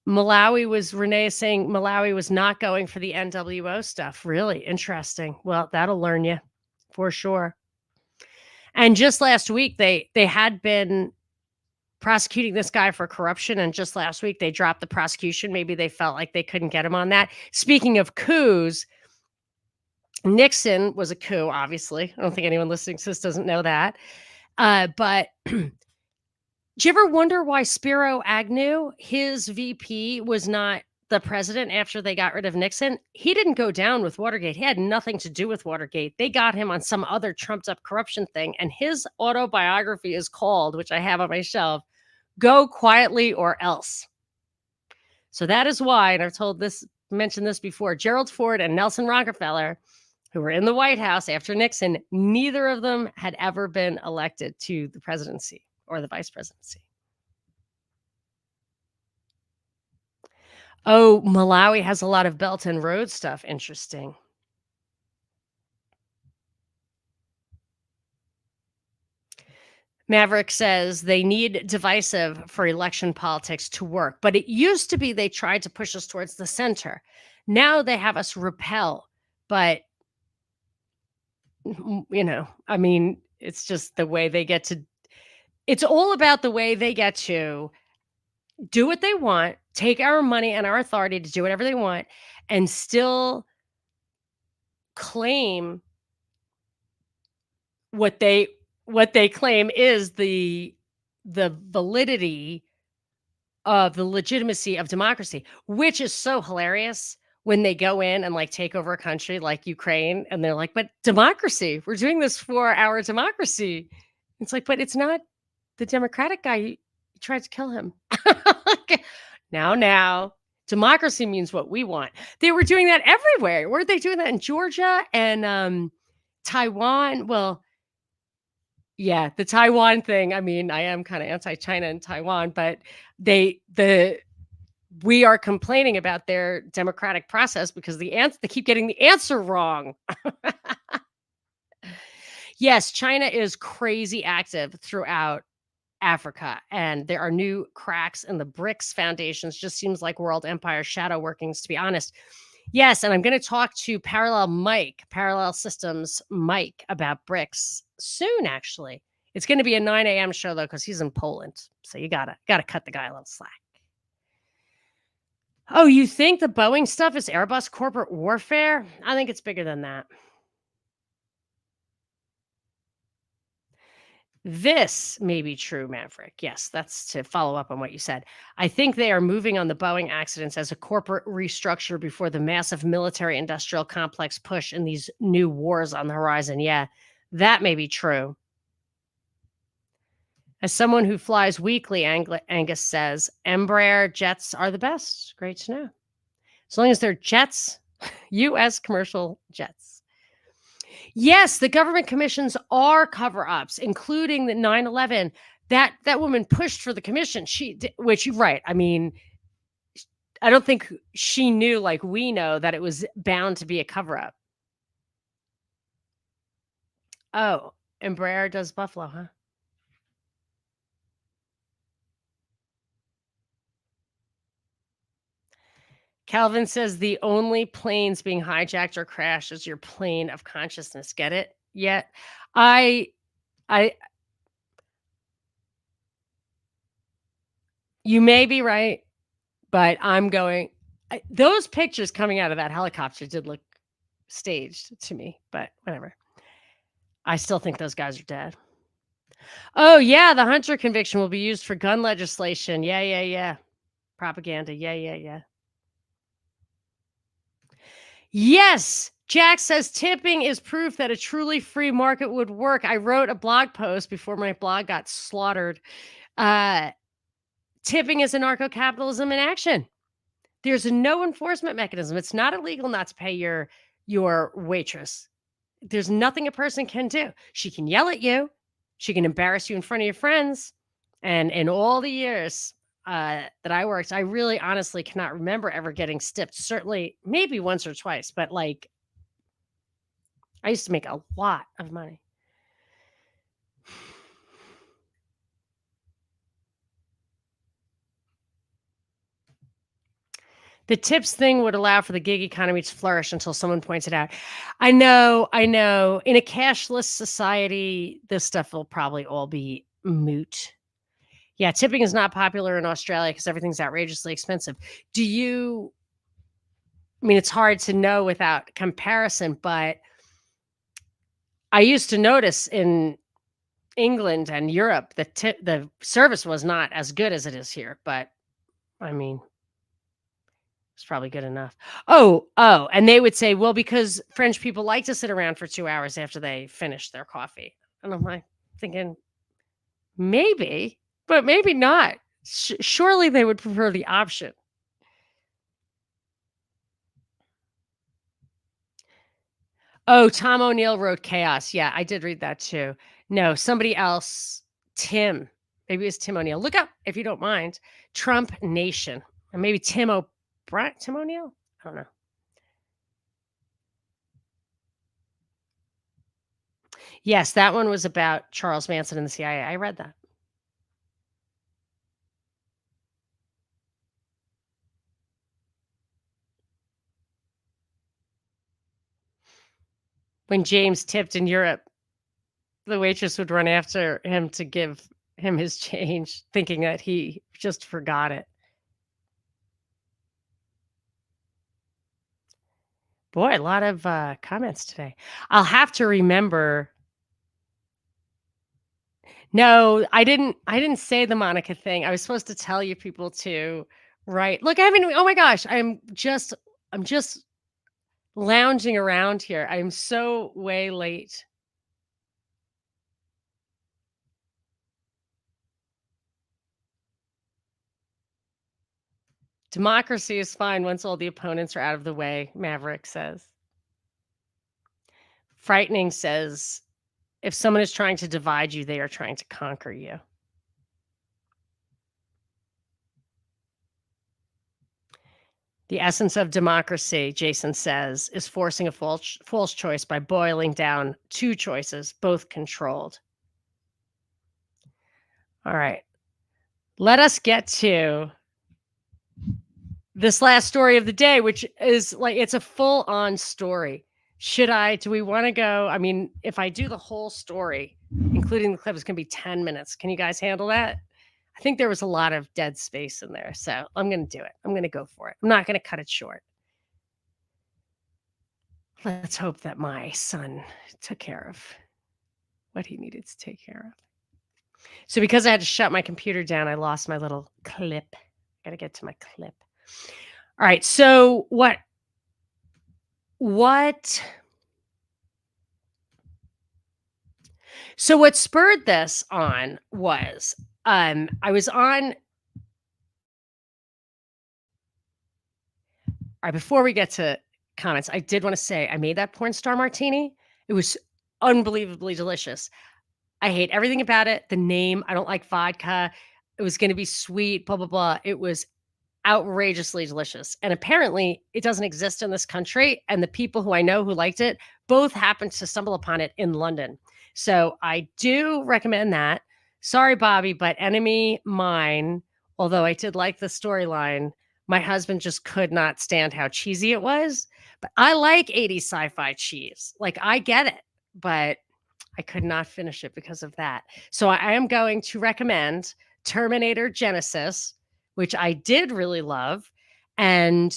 Renee is saying Malawi was not going for the NWO stuff. Really interesting. Well, that'll learn you for sure. And just last week, they had been prosecuting this guy for corruption. And just last week, they dropped the prosecution. Maybe they felt like they couldn't get him on that. Speaking of coups, Nixon was a coup, obviously. I don't think anyone listening to this doesn't know that. But do you ever wonder why Spiro Agnew, his VP, was not the president after they got rid of Nixon? He didn't go down with Watergate. He had nothing to do with Watergate. They got him on some other trumped up corruption thing. And his autobiography is called, which I have on my shelf, Go Quietly or Else. So that is why, and mentioned this before, Gerald Ford and Nelson Rockefeller, who were in the White House after Nixon, neither of them had ever been elected to the presidency or the vice presidency. Oh, Malawi has a lot of Belt and Road stuff. Interesting. Maverick says they need divisive for election politics to work. But it used to be they tried to push us towards the center. Now they have us repel. But, I mean, it's just the way they get to. It's all about the way they get to do what they want, take our money and our authority to do whatever they want, and still claim what they claim is the validity of the legitimacy of democracy, which is so hilarious when they go in and like take over a country like Ukraine and they're like, but democracy, we're doing this for our democracy. It's like, but it's not the Democratic guy. You tried to kill him. Now, Democracy means what we want. They were doing that everywhere. Weren't they doing that in Georgia and, Taiwan? Well, yeah, the Taiwan thing, I mean, I am kinda anti-China and Taiwan, but the we are complaining about their democratic process because they keep getting the answer wrong. Yes, China is crazy active throughout Africa, and there are new cracks in the BRICS foundations. Just seems like world empire shadow workings, to be honest. Yes, and I'm going to talk to Parallel Systems Mike, about BRICS soon. Actually, it's going to be a 9 a.m. show though, because he's in Poland. So you gotta cut the guy a little slack. Oh, you think the Boeing stuff is Airbus corporate warfare? I think it's bigger than that. This may be true, Maverick. Yes, that's to follow up on what you said. I think they are moving on the Boeing accidents as a corporate restructure before the massive military industrial complex push and these new wars on the horizon. Yeah, that may be true. As someone who flies weekly, Angus says, Embraer jets are the best. Great to know. As long as they're jets, U.S. commercial jets. Yes, the government commissions are cover-ups, including the 9/11. That woman pushed for the commission. Which you're right. I mean, I don't think she knew, like we know, that it was bound to be a cover-up. Oh, Embraer does Buffalo, huh? Calvin says the only planes being hijacked or crashed is your plane of consciousness. Get it? Yet, I, I, you may be right, but I'm going. Those pictures coming out of that helicopter did look staged to me, but whatever. I still think those guys are dead. Oh, yeah, the Hunter conviction will be used for gun legislation. Yeah, yeah, yeah. Propaganda. Yeah, yeah, yeah. Yes. Jack says tipping is proof that a truly free market would work. I wrote a blog post before my blog got slaughtered. Uh, Tipping is anarcho-capitalism in action. There's no enforcement mechanism. It's not illegal not to pay your waitress. There's nothing a person can do. She can yell at you. She can embarrass you in front of your friends. And in all the years that I worked, I really honestly cannot remember ever getting stipped. Certainly, maybe once or twice, but like I used to make a lot of money. The tips thing would allow for the gig economy to flourish until someone points it out. I know, I know. In a cashless society, this stuff will probably all be moot. Yeah, tipping is not popular in Australia because everything's outrageously expensive. Do you I mean, it's hard to know without comparison, but I used to notice in England and Europe, the service was not as good as it is here, but I mean, it's probably good enough. Oh, and they would say, "Well, because French people like to sit around for 2 hours after they finish their coffee." And I'm like thinking, "Maybe, but maybe not. Surely they would prefer the option." Oh, Tom O'Neill wrote Chaos. Yeah, I did read that too. No, somebody else, Tim. Maybe it's Tim O'Neill. Look up if you don't mind. Trump Nation. Or maybe Tim O'Neill? I don't know. Yes, that one was about Charles Manson and the CIA. I read that. When James tipped in Europe, the waitress would run after him to give him his change, thinking that he just forgot it. Boy, a lot of comments today. I'll have to remember. No, I didn't say the Monica thing. I was supposed to tell you people to write. Look, I haven't oh my gosh, I'm just lounging around here. I'm so way late. Democracy is fine once all the opponents are out of the way, Maverick says. Frightening says, if someone is trying to divide you, they are trying to conquer you. The essence of democracy, Jason says, is forcing a false choice by boiling down two choices, both controlled. All right. Let us get to this last story of the day, which is like, it's a full on story. Do we want to go? I mean, if I do the whole story, including the clip, it's going to be 10 minutes. Can you guys handle that? I think there was a lot of dead space in there. So I'm going to do it. I'm going to go for it. I'm not going to cut it short. Let's hope that my son took care of what he needed to take care of. So because I had to shut my computer down, I lost my little clip. Got to get to my clip. All right. So what spurred this on was I was on. All right, before we get to comments, I did want to say I made that porn star martini. It was unbelievably delicious. I hate everything about it. The name, I don't like vodka. It was going to be sweet, blah, blah, blah. It was outrageously delicious. And apparently it doesn't exist in this country. And the people who I know who liked it both happened to stumble upon it in London. So I do recommend that. Sorry, Bobby, but enemy mine, although I did like the storyline, my husband just could not stand how cheesy it was. But I like 80s sci-fi cheese. Like, I get it, but I could not finish it because of that. So I am going to recommend Terminator Genesis, which I did really love. And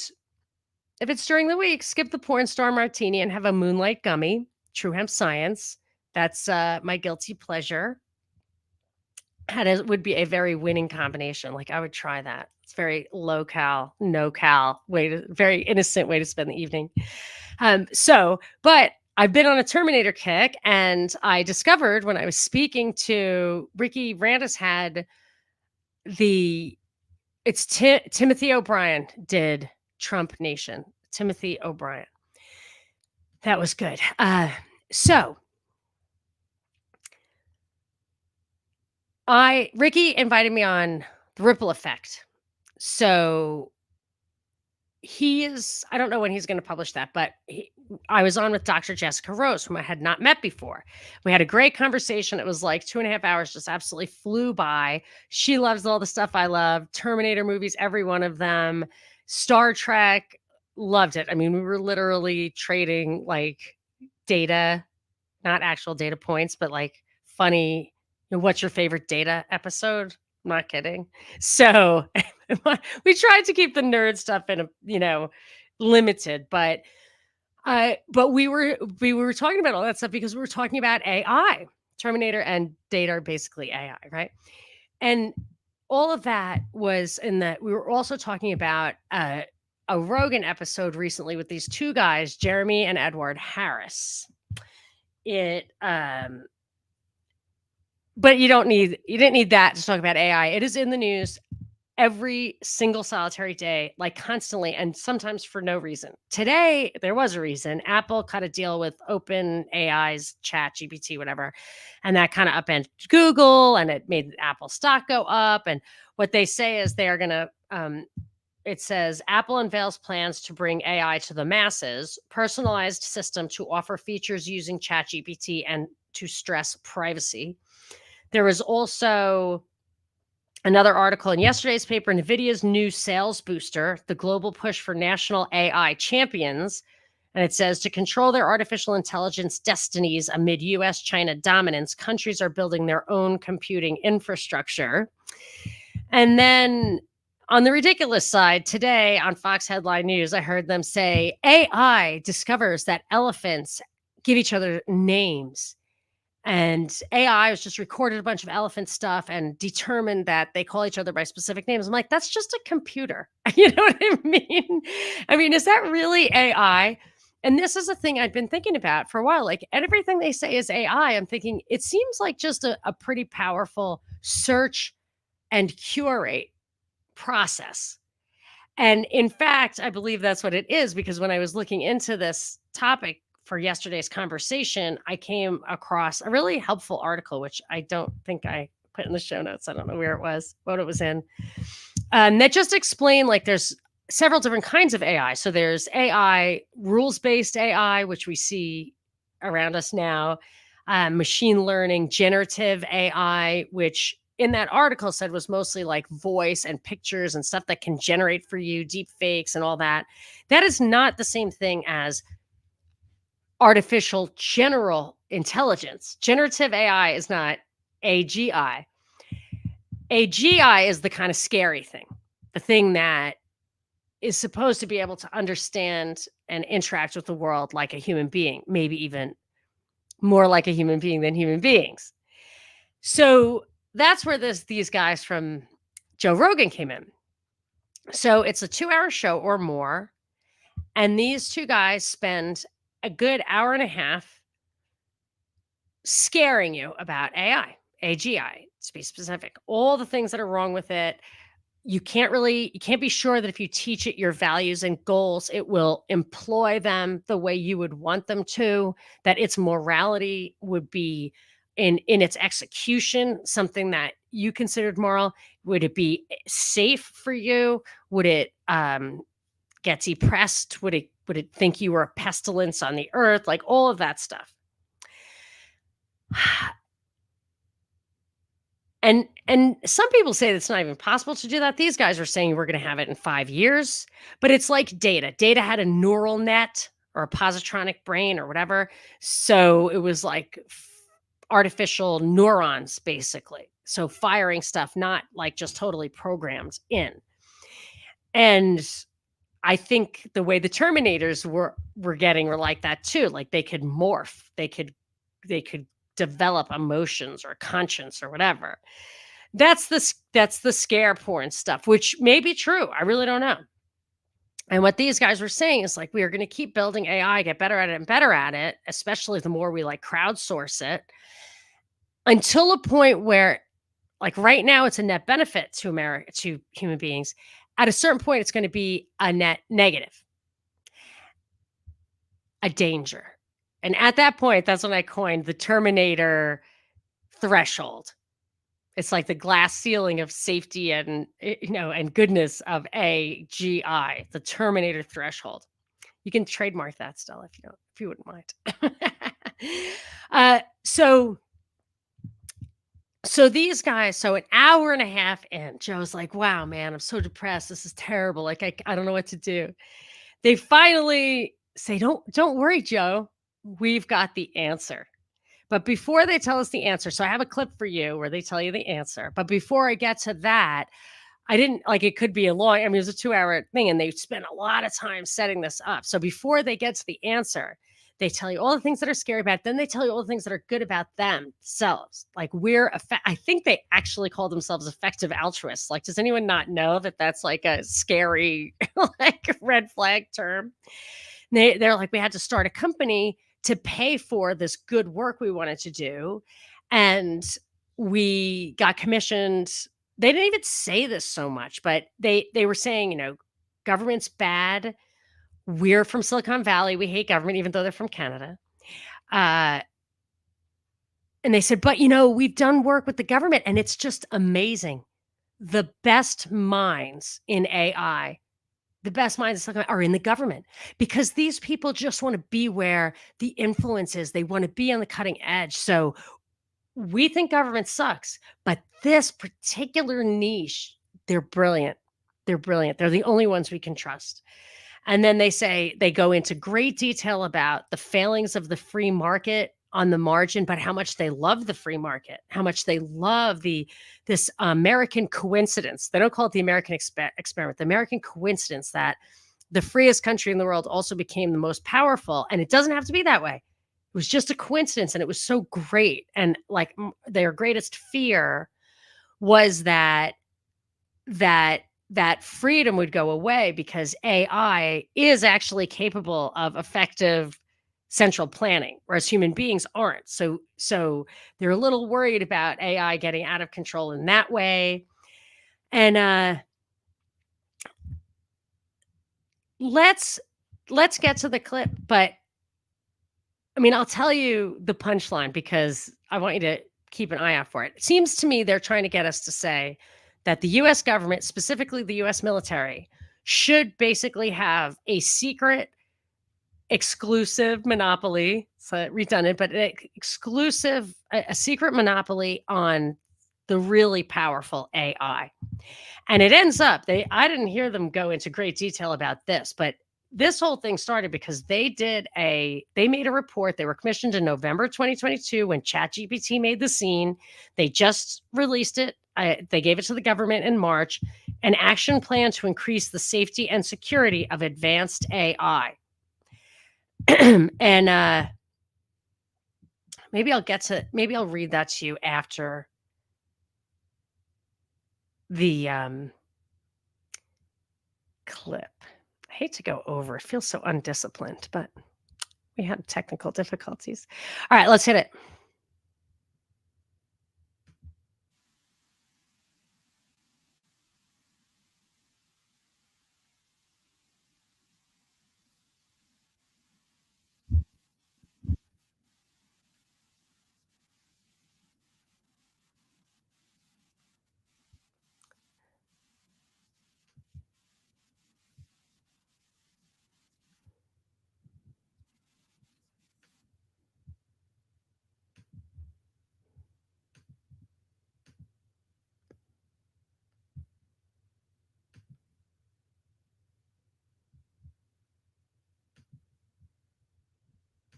if it's during the week, skip the porn star martini and have a moonlight gummy, True Hemp Science. That's my guilty pleasure. That would be a very winning combination. Like, I would try that. It's very low cal, no cal very innocent way to spend the evening. But I've been on a Terminator kick, and I discovered when I was speaking to Ricky Randis had Timothy O'Brien did Trump Nation. Timothy O'Brien. That was good. So Ricky invited me on the Ripple Effect. So I don't know when he's going to publish that, but I was on with Dr. Jessica Rose, whom I had not met before. We had a great conversation. It was like 2.5 hours, just absolutely flew by. She loves all the stuff I love. Terminator movies, every one of them. Star Trek, loved it. I mean, we were literally trading like data, not actual data points, but like funny, what's your favorite data episode? I'm not kidding. So we tried to keep the nerd stuff in limited, but we were talking about all that stuff because we were talking about AI. Terminator and data are basically AI, right? And all of that was in that we were also talking about a Rogan episode recently with these two guys, Jeremy and Edward Harris. But you didn't need that to talk about AI. It is in the news every single solitary day, like constantly, and sometimes for no reason. Today, there was a reason. Apple cut a deal with OpenAI's Chat GPT, whatever, and that kind of upended Google, and it made Apple stock go up. And what they say is they are going to, it says, Apple unveils plans to bring AI to the masses, personalized system to offer features using Chat GPT and to stress privacy. There was also another article in yesterday's paper, NVIDIA's new sales booster, the global push for national AI champions. And it says, to control their artificial intelligence destinies amid US-China dominance, countries are building their own computing infrastructure. And then on the ridiculous side, today on Fox Headline News, I heard them say, AI discovers that elephants give each other names. And AI was just recorded a bunch of elephant stuff and determined that they call each other by specific names. I'm like, that's just a computer. You know what I mean? I mean, is that really AI? And this is a thing I've been thinking about for a while. Like, everything they say is AI. I'm thinking it seems like just a pretty powerful search and curate process. And in fact, I believe that's what it is, because when I was looking into this topic for yesterday's conversation, I came across a really helpful article, which I don't think I put in the show notes. I don't know where it was, what it was in. That just explained, like, there's several different kinds of AI. So there's AI, rules-based AI, which we see around us now, machine learning, generative AI, which in that article said was mostly like voice and pictures and stuff that can generate for you, deep fakes and all that. That is not the same thing as artificial general intelligence. Generative AI is not AGI. AGI is the kind of scary thing, the thing that is supposed to be able to understand and interact with the world like a human being, maybe even more like a human being than human beings. So that's where these guys from Joe Rogan came in. So it's a 2-hour show or more, and these two guys spend a good hour and a half scaring you about AI, AGI, to be specific, all the things that are wrong with it. You can't be sure that if you teach it your values and goals, it will employ them the way you would want them to, that its morality would be in its execution, something that you considered moral. Would it be safe for you? Would it get depressed? Would it think you were a pestilence on the earth? Like all of that stuff. And some people say it's not even possible to do that. These guys are saying we're going to have it in 5 years, but it's like data. Data had a neural net or a positronic brain or whatever. So it was like artificial neurons, basically. So firing stuff, not like just totally programmed in. And I think the way the Terminators were getting were like that too. Like they could morph, they could develop emotions or conscience or whatever. That's the scare porn stuff, which may be true. I really don't know. And what these guys were saying is like, we are going to keep building AI, get better at it and better at it, especially the more we like crowdsource it, until a point where, like right now, it's a net benefit to human beings. At a certain point, it's going to be a net negative, a danger. And at that point, that's when I coined the Terminator threshold. It's like the glass ceiling of safety and, and goodness of AGI, the Terminator threshold. You can trademark that still if you wouldn't mind. So these guys, so an hour and a half in, Joe's like, wow, man, I'm so depressed. This is terrible. Like, I don't know what to do. They finally say, don't worry, Joe. We've got the answer. But before they tell us the answer, so I have a clip for you where they tell you the answer. But before I get to that, I didn't like it could be a long, I mean, it was a 2-hour thing and they spent a lot of time setting this up. So before they get to the answer, they tell you all the things that are scary about it. Then they tell you all the things that are good about themselves. Like I think they actually call themselves effective altruists. Like, does anyone not know that that's like a scary, like red flag term? They're like, we had to start a company to pay for this good work we wanted to do. And we got commissioned. They didn't even say this so much, but they were saying, government's bad. We're from Silicon Valley. We hate government, even though they're from Canada. And they said, but, we've done work with the government and it's just amazing. The best minds in AI, the best minds are in the government, because these people just want to be where the influence is. They want to be on the cutting edge. So we think government sucks, but this particular niche, they're brilliant. They're brilliant. They're the only ones we can trust. And then they go into great detail about the failings of the free market on the margin, but how much they love the free market, how much they love this American coincidence. They don't call it the American experiment, the American coincidence that the freest country in the world also became the most powerful. And it doesn't have to be that way. It was just a coincidence, and it was so great. And like their greatest fear was that freedom would go away, because AI is actually capable of effective central planning, whereas human beings aren't. So they're a little worried about AI getting out of control in that way. And let's get to the clip, but I mean, I'll tell you the punchline because I want you to keep an eye out for it. It seems to me they're trying to get us to say that the US government, specifically the US military, should basically have a secret exclusive monopoly. So redundant, but exclusive, a secret monopoly on the really powerful AI. And it ends up I didn't hear them go into great detail about this, but this whole thing started because they made a report. They were commissioned in November 2022 when ChatGPT made the scene. They just released it. They gave it to the government in March, an action plan to increase the safety and security of advanced AI. And maybe I'll read that to you after the clip. I hate to go over. It feels so undisciplined, but we had technical difficulties. All right, let's hit it.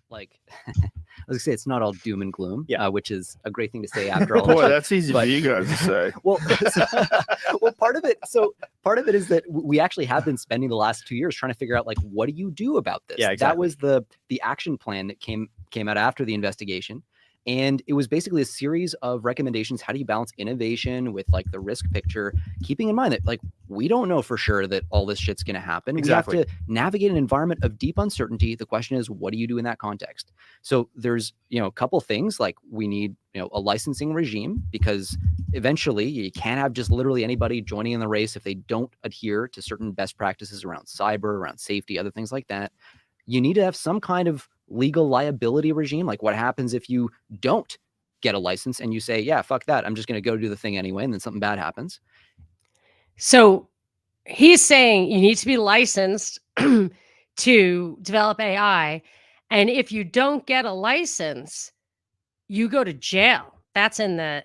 Like, I was gonna say, it's not all doom and gloom, Yeah. which is a great thing to say after all. Boy, that's easy for you guys to say. Well, well, part of it is that we actually have been spending the last 2 years trying to figure out, like, what do you do about this? Yeah, exactly. That was the action plan that came out after the investigation. And it was basically a series of recommendations. How do you balance innovation with like the risk picture, keeping in mind that like we don't know for sure that all this shit's going to happen. Exactly. We have to navigate an environment of deep uncertainty. The question is, what do you do in that context? So there's, a couple things like we need, a licensing regime, because eventually you can't have just literally anybody joining in the race if they don't adhere to certain best practices around cyber, around safety, other things like that. You need to have some kind of legal liability regime. Like, what happens if you don't get a license and you say, yeah, fuck that, I'm just going to go do the thing anyway, and then something bad happens? So he's saying you need to be licensed to develop AI. And if you don't get a license, you go to jail. That's in the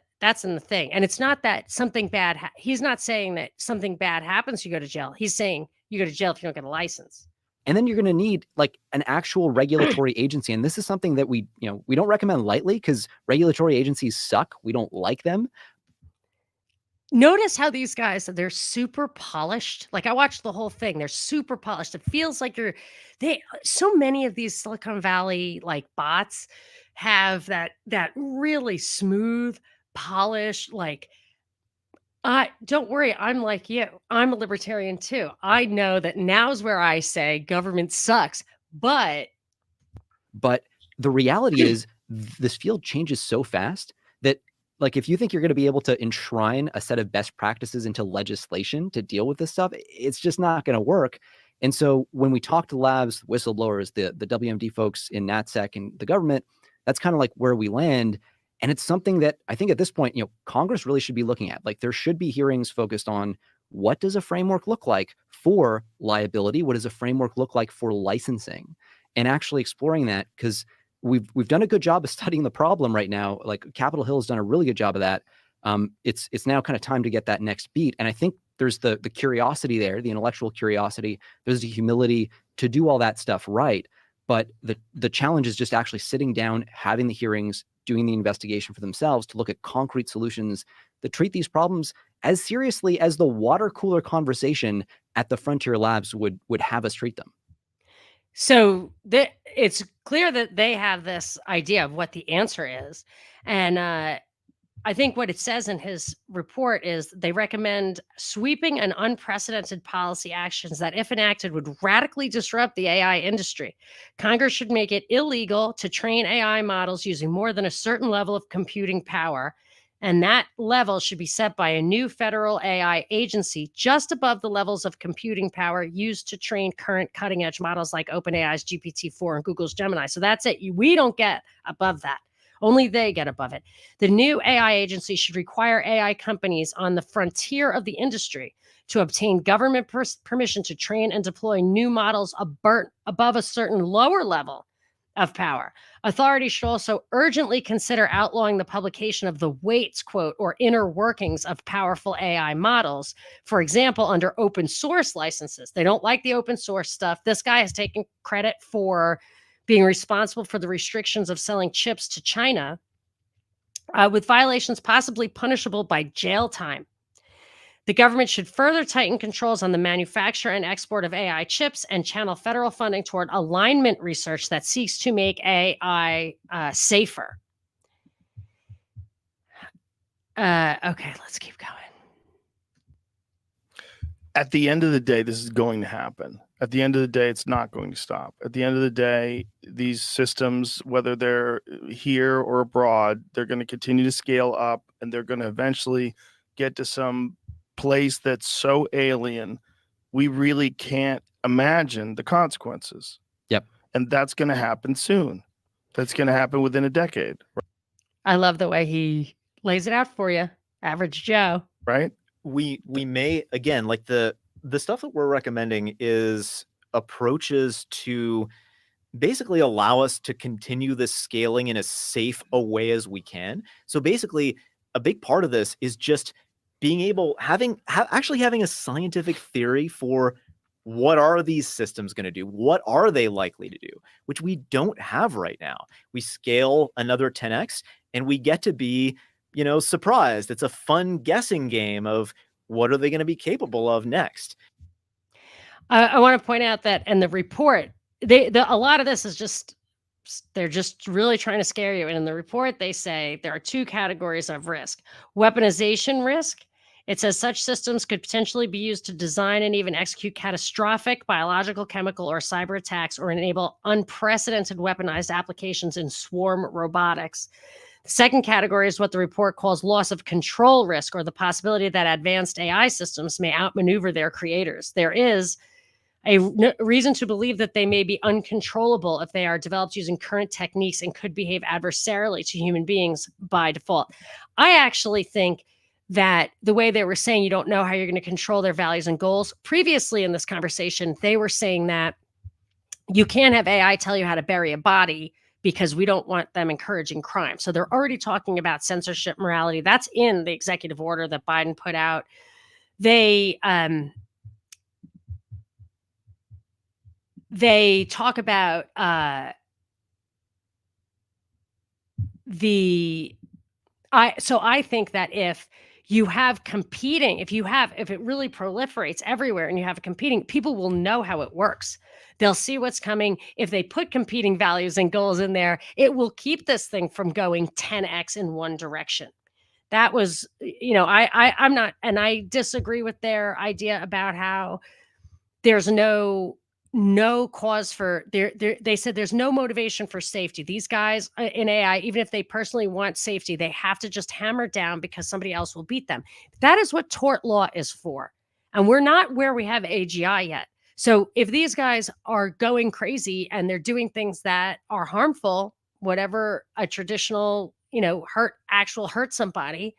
thing. And it's not that something bad. He's not saying that something bad happens, you go to jail. He's saying you go to jail if you don't get a license. And then you're going to need like an actual regulatory agency. And this is something that we don't recommend lightly, because regulatory agencies suck. We don't like them. Notice how these guys, they're super polished. Like, I watched the whole thing. They're super polished. It feels like so many of these Silicon Valley like bots have that really smooth, polished, like, don't worry, I'm like you. I'm a libertarian too. I know that now's where I say government sucks, but the reality is this field changes so fast that, like, if you think you're going to be able to enshrine a set of best practices into legislation to deal with this stuff, it's just not going to work. And so when we talk to labs, whistleblowers, the WMD folks in NatSec and the government, that's kind of like where we land. And it's something that I think at this point, Congress really should be looking at. Like, there should be hearings focused on what does a framework look like for liability? What does a framework look like for licensing? And actually exploring that, because we've done a good job of studying the problem right now. Like, Capitol Hill has done a really good job of that. It's now kind of time to get that next beat. And I think there's the curiosity there, the intellectual curiosity. There's the humility to do all that stuff right. But the challenge is just actually sitting down, having the hearings, doing the investigation for themselves to look at concrete solutions that treat these problems as seriously as the water cooler conversation at the Frontier Labs would have us treat them. So it's clear that they have this idea of what the answer is. And I think what it says in his report is they recommend sweeping and unprecedented policy actions that, if enacted, would radically disrupt the AI industry. Congress should make it illegal to train AI models using more than a certain level of computing power. And that level should be set by a new federal AI agency just above the levels of computing power used to train current cutting edge models like OpenAI's GPT-4 and Google's Gemini. So that's it. We don't get above that. Only they get above it. The new AI agency should require AI companies on the frontier of the industry to obtain government permission to train and deploy new models above a certain lower level of power. Authorities should also urgently consider outlawing the publication of the weights, quote, or inner workings of powerful AI models, for example, under open source licenses. They don't like the open source stuff. This guy has taken credit for being responsible for the restrictions of selling chips to China, with violations possibly punishable by jail time. The government should further tighten controls on the manufacture and export of AI chips and channel federal funding toward alignment research that seeks to make AI safer. Okay, let's keep going. At the end of the day, this is going to happen. At the end of the day, it's not going to stop. At the end of the day, these systems, whether they're here or abroad, they're going to continue to scale up, and they're going to eventually get to some place that's so alien, we really can't imagine the consequences. Yep. And that's going to happen soon. That's going to happen within a decade. I love the way he lays it out for you, average Joe. Right? We may, again, like the stuff that we're recommending is approaches to basically allow us to continue this scaling in as safe a way as we can. So basically, a big part of this is just being able, actually having a scientific theory for what are these systems going to do? What are they likely to do? Which we don't have right now. We scale another 10x and we get to be, surprised. It's a fun guessing game of what are they going to be capable of next. I want to point out that in the report, a lot of this is they're just really trying to scare you. And in the report, they say there are two categories of risk. Weaponization risk. It says such systems could potentially be used to design and even execute catastrophic biological, chemical, or cyber attacks, or enable unprecedented weaponized applications in swarm robotics. The second category is what the report calls loss of control risk, or the possibility that advanced AI systems may outmaneuver their creators. There is a reason to believe that they may be uncontrollable if they are developed using current techniques and could behave adversarially to human beings by default. I actually think that the way they were saying you don't know how you're going to control their values and goals, previously in this conversation, they were saying that you can't have AI tell you how to bury a body because we don't want them encouraging crime. So they're already talking about censorship morality. That's in the executive order that Biden put out. They talk about I think that if it really proliferates everywhere and you have competing, people will know how it works. They'll see what's coming. If they put competing values and goals in there, it will keep this thing from going 10x in one direction. That was, I'm not, and I disagree with their idea about how there's no cause for they said there's no motivation for safety. These guys in AI, even if they personally want safety, they have to just hammer down because somebody else will beat them. That is what tort law is for. And we're not where we have AGI yet. So if these guys are going crazy and they're doing things that are harmful, whatever a traditional, hurt somebody,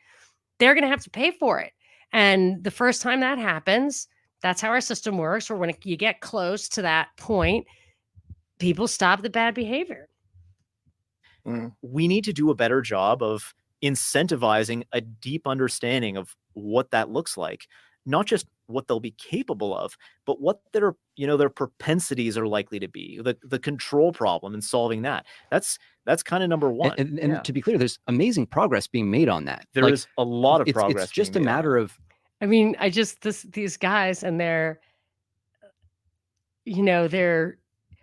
they're going to have to pay for it. And the first time that happens, that's how our system works, or when you get close to that point, people stop the bad behavior. We need to do a better job of incentivizing a deep understanding of what that looks like. Not just what they'll be capable of, but what their propensities are likely to be, the control problem and solving that. That's kind of number one. And to be clear, there's amazing progress being made on that. There is a lot of progress. It's just a matter of, I mean, these guys and their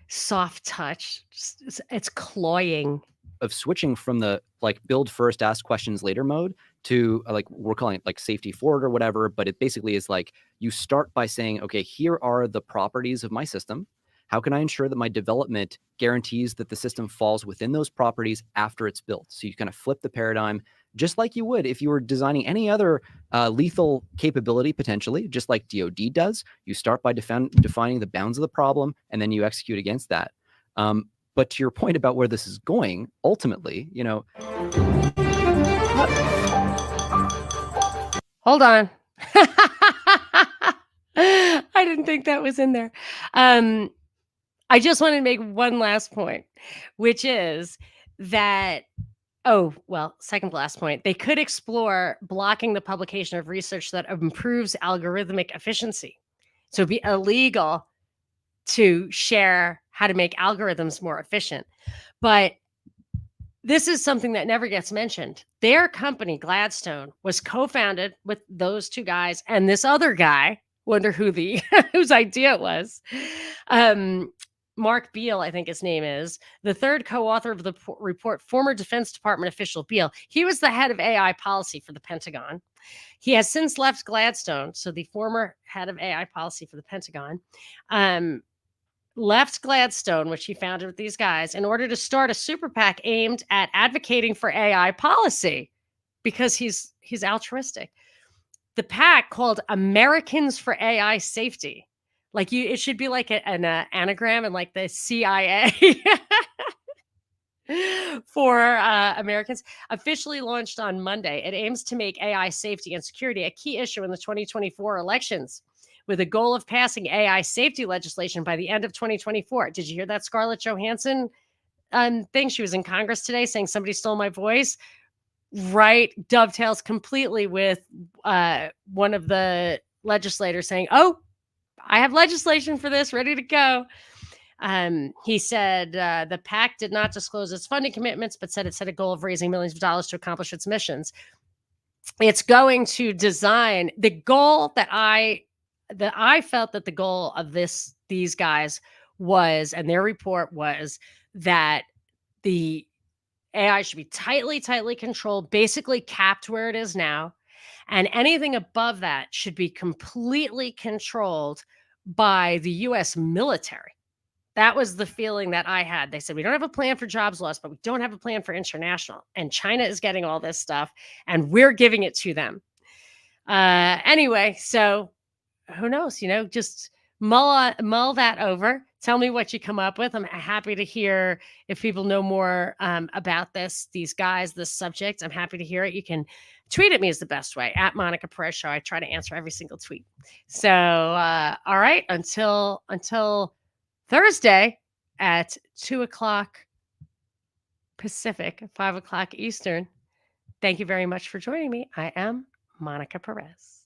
soft touch, it's cloying. Of switching from the build first, ask questions later mode to we're calling it safety forward or whatever, but it basically is you start by saying, okay, here are the properties of my system. How can I ensure that my development guarantees that the system falls within those properties after it's built? So you kind of flip the paradigm, just like you would if you were designing any other lethal capability, potentially, just like DoD does. You start by defining the bounds of the problem, and then you execute against that. But to your point about where this is going, ultimately, Hold on. I didn't think that was in there. I just wanted to make one last point, which is that, second to last point, they could explore blocking the publication of research that improves algorithmic efficiency. So it'd be illegal to share how to make algorithms more efficient. But this is something that never gets mentioned. Their company, Gladstone, was co-founded with those two guys and this other guy. Wonder who whose idea it was. Mark Beale, I think his name is, the third co-author of the report, former Defense Department official Beale. He was the head of AI policy for the Pentagon. He has since left Gladstone, so the former head of AI policy for the Pentagon, left Gladstone, which he founded with these guys, in order to start a super PAC aimed at advocating for AI policy because he's altruistic. The PAC, called Americans for AI Safety, it should be like an anagram and like the CIA for Americans, officially launched on Monday. It aims to make AI safety and security a key issue in the 2024 elections, with a goal of passing AI safety legislation by the end of 2024. Did you hear that Scarlett Johansson thing? She was in Congress today saying somebody stole my voice. Right, dovetails completely with one of the legislators saying, "Oh, I have legislation for this ready to go." He said the PAC did not disclose its funding commitments, but said it set a goal of raising millions of dollars to accomplish its missions. It's going to design the goal that I felt that the goal of these guys was, and their report was, that the AI should be tightly controlled, basically capped where it is now. And anything above that should be completely controlled by the US military. That was the feeling that I had. They said, we don't have a plan for jobs loss, but we don't have a plan for international. And China is getting all this stuff, and we're giving it to them. Anyway, so who knows? Just mull that over. Tell me what you come up with. I'm happy to hear if people know more about these guys, this subject. I'm happy to hear it. You can tweet at me is the best way, at Monica Perez Show. I try to answer every single tweet. So, all right, until Thursday at 2:00 Pacific, 5:00 Eastern. Thank you very much for joining me. I am Monica Perez.